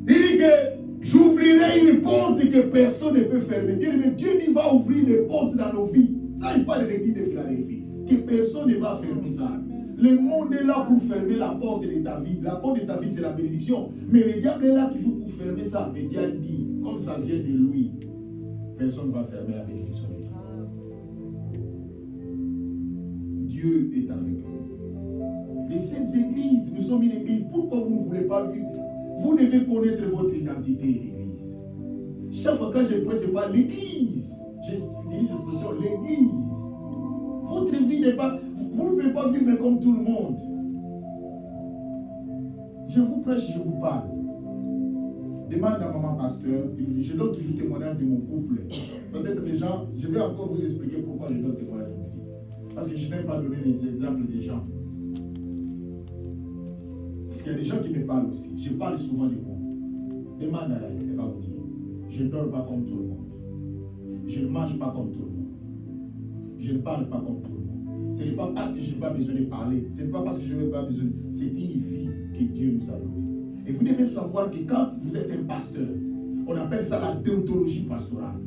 dit que j'ouvrirai une porte que personne ne peut fermer. Mais Dieu lui va ouvrir des portes dans nos vies. Ça, il parle de l'église de Philadelphie. Que personne ne va fermer ça. Le monde est là pour fermer la porte de ta vie. La porte de ta vie, c'est la bénédiction. Mais le diable est là toujours pour fermer ça. Mais Dieu dit, comme ça vient de lui, personne ne va fermer la bénédiction de Dieu. Dieu est avec nous. Les saintes églises, nous sommes une église. Pourquoi vous ne voulez pas vivre? Vous devez connaître votre identité, l'église. Chaque fois que je prêche, je parle l'église. J'utilise l'expression l'église. Votre vie n'est pas... Vous ne pouvez pas vivre comme tout le monde. Je vous prêche, je vous parle. Demande à maman pasteur. Je donne toujours témoignage de mon couple. Peut-être les gens, je vais encore vous expliquer pourquoi je donne témoignage de mon vie. Parce que je n'aime pas donner les exemples des gens. Parce qu'il y a des gens qui me parlent aussi. Je parle souvent de moi. Demande à elle, elle va vous dire. Je ne dors pas comme tout le monde. Je ne mange pas comme tout le monde. Je ne parle pas comme tout le monde. Ce n'est pas parce que je n'ai pas besoin de parler. Ce n'est pas parce que je n'ai pas besoin. C'est une vie que Dieu nous a donnée. Et vous devez savoir que quand vous êtes un pasteur, on appelle ça la déontologie pastorale.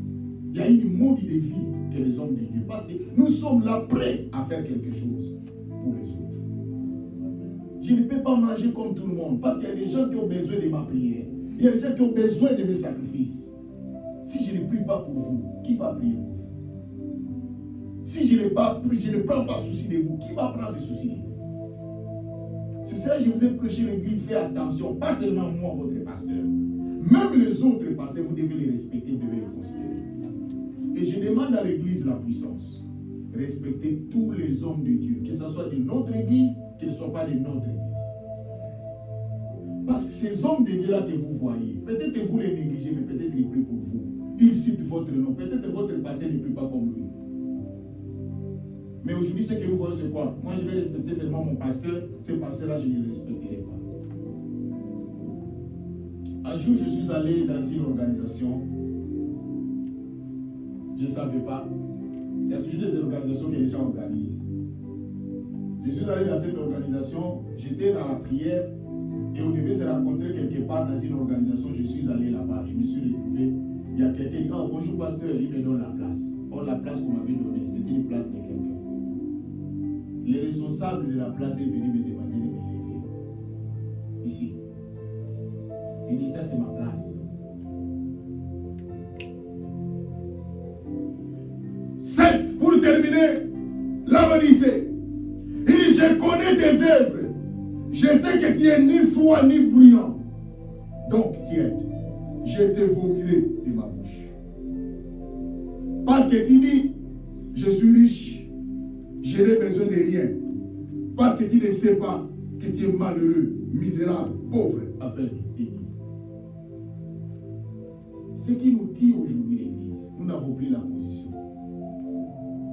Il y a une mode de vie que les hommes de Dieu. Parce que nous sommes là prêts à faire quelque chose pour les autres. Je ne peux pas manger comme tout le monde. Parce qu'il y a des gens qui ont besoin de ma prière. Il y a des gens qui ont besoin de mes sacrifices. Si je ne prie pas pour vous, qui va prier pour vous? Si je ne prends pas souci de vous, qui va prendre souci de vous? C'est pour ça que je vous ai prêché l'église. Faites attention, pas seulement moi, votre pasteur. Même les autres pasteurs, vous devez les respecter, vous devez les considérer. Et je demande à l'église la puissance. Respectez tous les hommes de Dieu, que ce soit de notre église, qu'ils ne soient pas de notre église. Parce que ces hommes de Dieu là que vous voyez, peut-être vous les négligez, mais peut-être ils prient pour vous. Ils citent votre nom. Peut-être votre pasteur ne prie pas comme lui. Mais aujourd'hui, ce que nous voyons, c'est quoi? Moi, je vais respecter seulement mon pasteur. Ce pasteur-là, je ne le respecterai pas. Un jour, je suis allé dans une organisation. Je ne savais pas. Il y a toujours des organisations que les gens organisent. Je suis allé dans cette organisation. J'étais dans la prière. Et on devait se rencontrer quelque part dans une organisation. Je suis allé là-bas. Je me suis retrouvé. Il y a quelqu'un qui dit, oh, bonjour pasteur, il me donne la place. Or, la place qu'on m'avait donnée, c'était une place de quelqu'un. Le responsable de la place est venu me demander de me lever. Ici. Il dit, ça c'est ma place. 7, pour terminer, là on disait, il dit, je connais tes œuvres. Je sais que tu es ni froid ni bruyant. Donc tiens, je te vomirai de ma bouche. Parce que tu dis, je suis riche, je n'ai besoin de rien. Parce que tu ne sais pas que tu es malheureux, misérable, pauvre, aveugle et nu. Ce qui nous tire aujourd'hui l'église, nous n'avons pris la position.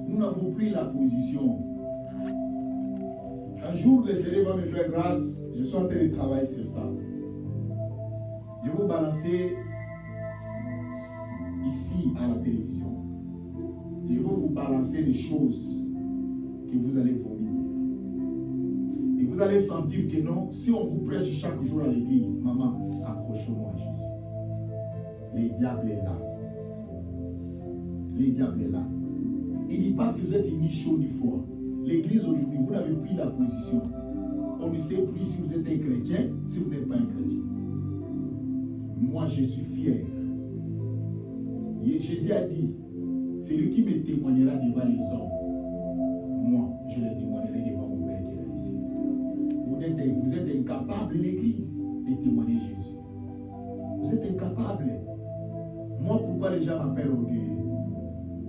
Nous n'avons pris la position. Un jour, le Seigneur va me faire grâce. Je suis en train de travailler sur ça. Je vais vous balancer ici à la télévision. Je vais vous balancer les choses que vous allez vomir. Et vous allez sentir que non, si on vous prêche chaque jour à l'église, maman, accrochons-nous à Jésus. Le diable est là. Le diable est là. Il dit parce que vous êtes ni chaud ni froid. L'église aujourd'hui, vous n'avez pris la position. On ne sait plus si vous êtes un chrétien, si vous n'êtes pas un chrétien. Moi, je suis fier. Et Jésus a dit, celui qui me témoignera devant les hommes, moi, je le témoignerai devant mon Père qui est dans les cieux. Vous êtes incapable, l'église, de témoigner Jésus. Vous êtes incapable. Moi, pourquoi les gens m'appellent orgueilleux?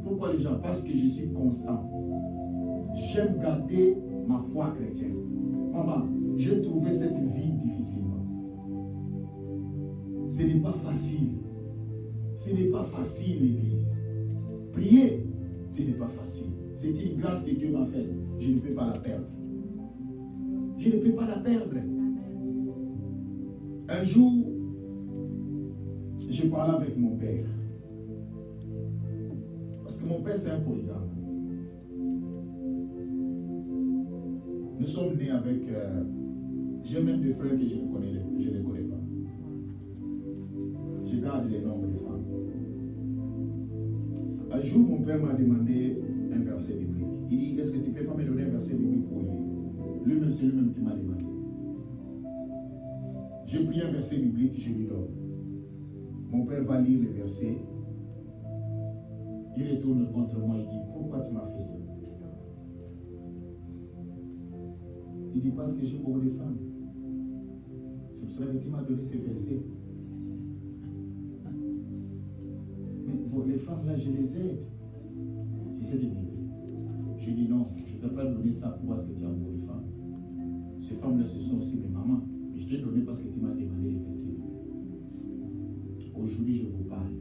Pourquoi les gens? Parce que je suis constant. J'aime garder ma foi chrétienne. Maman, j'ai trouvé cette vie difficilement. Ce n'est pas facile. Ce n'est pas facile, l'église. Prier, ce n'est pas facile. C'est une grâce que Dieu m'a faite. Je ne peux pas la perdre. Je ne peux pas la perdre. Un jour, j'ai parlé avec mon père. Parce que mon père, c'est un polygame. Nous sommes nés avec... j'ai même des frères que je ne connais pas. Je garde les noms des femmes. Un jour, mon père m'a demandé un verset biblique. Il dit, est-ce que tu ne peux pas me donner un verset biblique pour lire? Lui-même, c'est lui-même qui m'a demandé. J'ai pris un verset biblique, je lui donne. Mon père va lire le verset. Il retourne contre moi, il dit, pourquoi tu m'as fait ça? Il dit, parce que j'ai beaucoup de femmes. C'est pour cela que tu m'as donné ces versets. Mais les femmes là, je les aide. Si c'est des bébés. Je dis non, je ne peux pas donner ça pour parce que tu as beaucoup de femmes. Ces femmes-là, ce sont aussi mes mamans. Mais je t'ai donné parce que tu m'as demandé les versets. Aujourd'hui, je vous parle.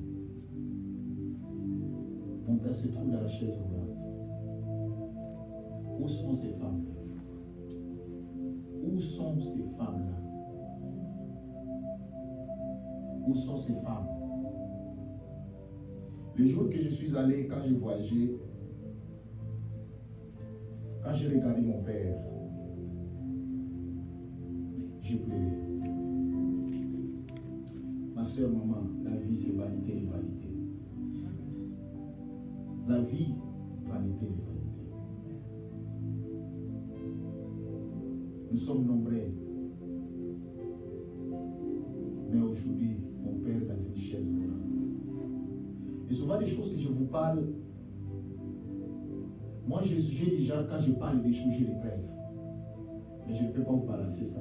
Mon père se trouve dans la chaise roulante. Où sont ces femmes-là? Où sont ces femmes-là? Où sont ces femmes? Le jour que je suis allé, quand j'ai voyagé, quand j'ai regardé mon père, j'ai pleuré. Ma soeur, maman, la vie c'est vanité et vanité. La vie, vanité et vanité. Nous sommes nombreux. Mais aujourd'hui, mon père est dans une chaise roulante. Et souvent des choses que je vous parle, moi j'ai déjà, quand je parle des choses, j'ai des preuves. Mais je ne peux pas vous balancer ça.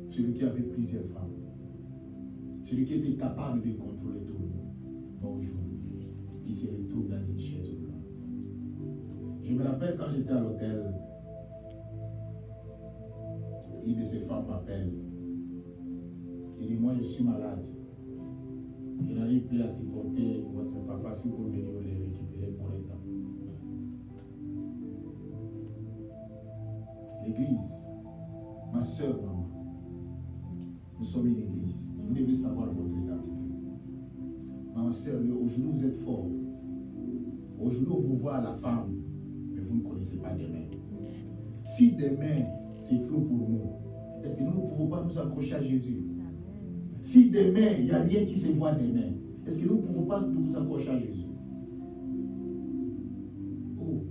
Celui qui avait plusieurs femmes. Celui qui était capable de contrôler tout le monde. Mais aujourd'hui, il se retrouve dans une chaise roulante. Je me rappelle quand j'étais à l'hôtel, une de ces femmes m'appelle. Il dit, moi je suis malade. Je n'arrive plus à supporter votre papa si vous venez le récupérer pour les temps. L'église, ma soeur, maman, nous sommes une église. Vous devez savoir votre identité. Ma soeur, aujourd'hui vous êtes forte. Aujourd'hui on vous voit la femme, mais vous ne connaissez pas demain. Si demain c'est flou pour nous, est-ce que nous ne pouvons pas nous accrocher à Jésus? Si demain, il n'y a rien qui se voit demain, est-ce que nous ne pouvons pas nous accrocher à Jésus? Oh.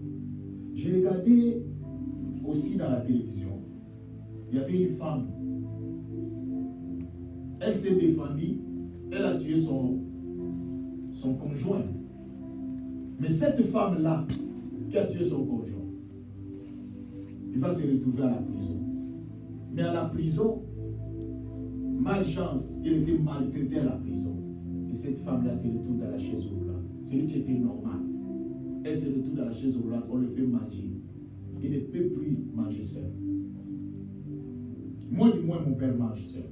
J'ai regardé aussi dans la télévision, il y avait une femme. Elle s'est défendue, elle a tué son conjoint. Mais cette femme-là, qui a tué son conjoint, il va se retrouver à la prison. Mais à la prison, malchance, il était maltraité à la prison. Et cette femme-là se retrouve dans la chaise roulante. Celui qui était normal. Elle se retrouve dans la chaise roulante, on le fait manger. Il ne peut plus manger seul. Moi, du moins, mon père mange seul.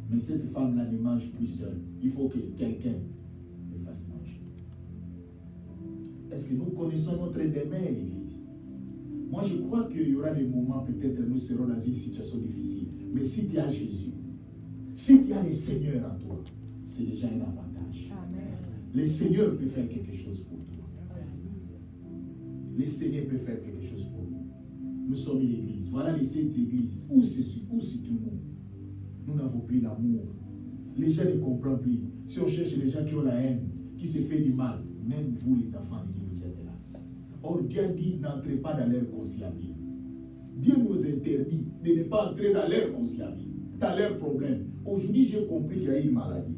Mais cette femme-là ne mange plus seule. Il faut que quelqu'un le fasse manger. Est-ce que nous connaissons notre demain, l'Église? Moi, je crois qu'il y aura des moments, peut-être, nous serons dans une situation difficile. Mais si tu as Jésus, si tu as le Seigneur en toi, c'est déjà un avantage. Amen. Le Seigneur peut faire quelque chose pour toi. Le Seigneur peut faire quelque chose pour nous. Nous sommes une église. Voilà les 7 églises. Où situons-nous? Nous n'avons plus d'amour. Les gens ne comprennent plus. Si on cherche les gens qui ont la haine, qui se fait du mal, même vous les enfants de Dieu, vous êtes là. Or, Dieu dit, n'entrez pas dans leur conciliabule. Dieu nous interdit de ne pas entrer dans leur conciliabule, dans leurs problèmes. Aujourd'hui, j'ai compris qu'il y a une maladie.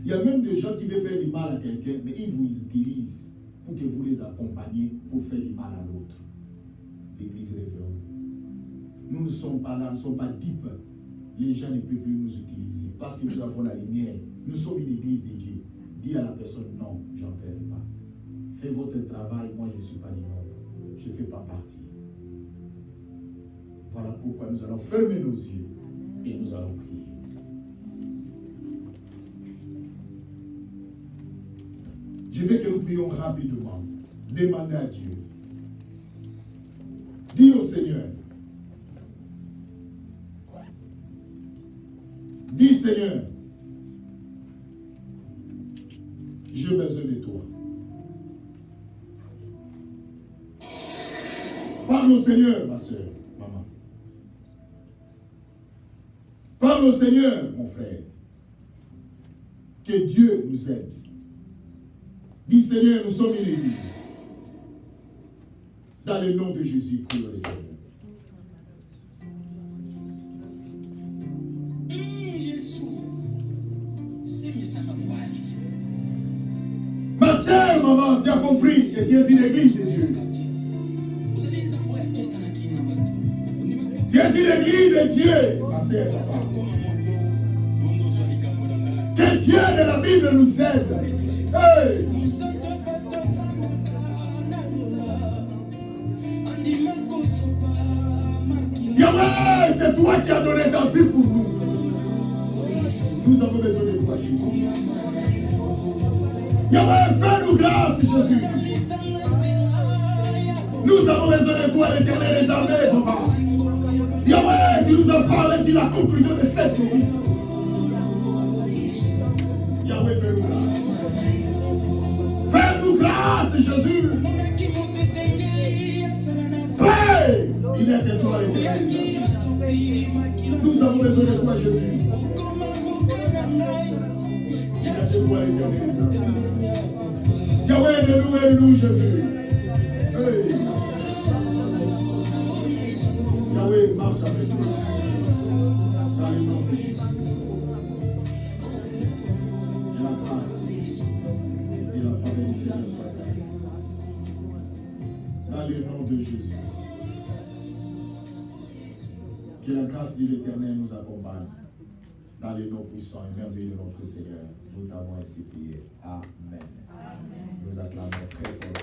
Il y a même des gens qui veulent faire du mal à quelqu'un, mais ils vous utilisent pour que vous les accompagniez pour faire du mal à l'autre. L'église révérende. Nous ne sommes pas là, nous ne sommes pas deep. Les gens ne peuvent plus nous utiliser parce que nous avons la lumière. Nous sommes une église de Dieu. Dis à la personne, non, je n'entrerai pas. Fais votre travail, moi je ne suis pas du nombre. Je ne fais pas partie. Voilà pourquoi nous allons fermer nos yeux et nous allons prier. Je veux que nous prions rapidement. Demandez à Dieu. Dis au Seigneur. Dis Seigneur, j'ai besoin de toi. Parle au Seigneur, ma soeur, maman. Parle au Seigneur, mon frère. Que Dieu nous aide. Dis Seigneur, nous sommes une église. Dans le nom de Jésus, prions le Seigneur. Ma soeur, maman, tu as compris que tu es une église de Dieu. Tu es une église de Dieu, ma soeur, papa. Que Dieu de la Bible nous aide. Hey! Yahweh, c'est toi qui as donné ta vie pour nous. Nous avons besoin de toi, Jésus. Yahweh, fais-nous grâce, Jésus. Nous avons besoin de toi, l'Éternel des armées, papa. Yahweh, tu nous as parlé sur la conclusion de cette vie. Yahweh, fais-nous grâce. Fais-nous grâce, Jésus. Fais. Il n'est que toi, l'Éternel des armées. Nous avons besoin de toi, Jésus. Il n'est que toi, l'Éternel des armées. Yahweh, aide-nous, Jésus. Hey. Yahweh, marche avec nous. Dans le nom de Jésus. Et la grâce et la faveur du Seigneur soit avec nous. Dans le nom de Jésus. Que la grâce de l'Éternel nous accompagne. Dans les noms puissants et merveilleux de notre Seigneur, nous t'avons ainsi prié. Amen. Amen. Nous acclamons très fort.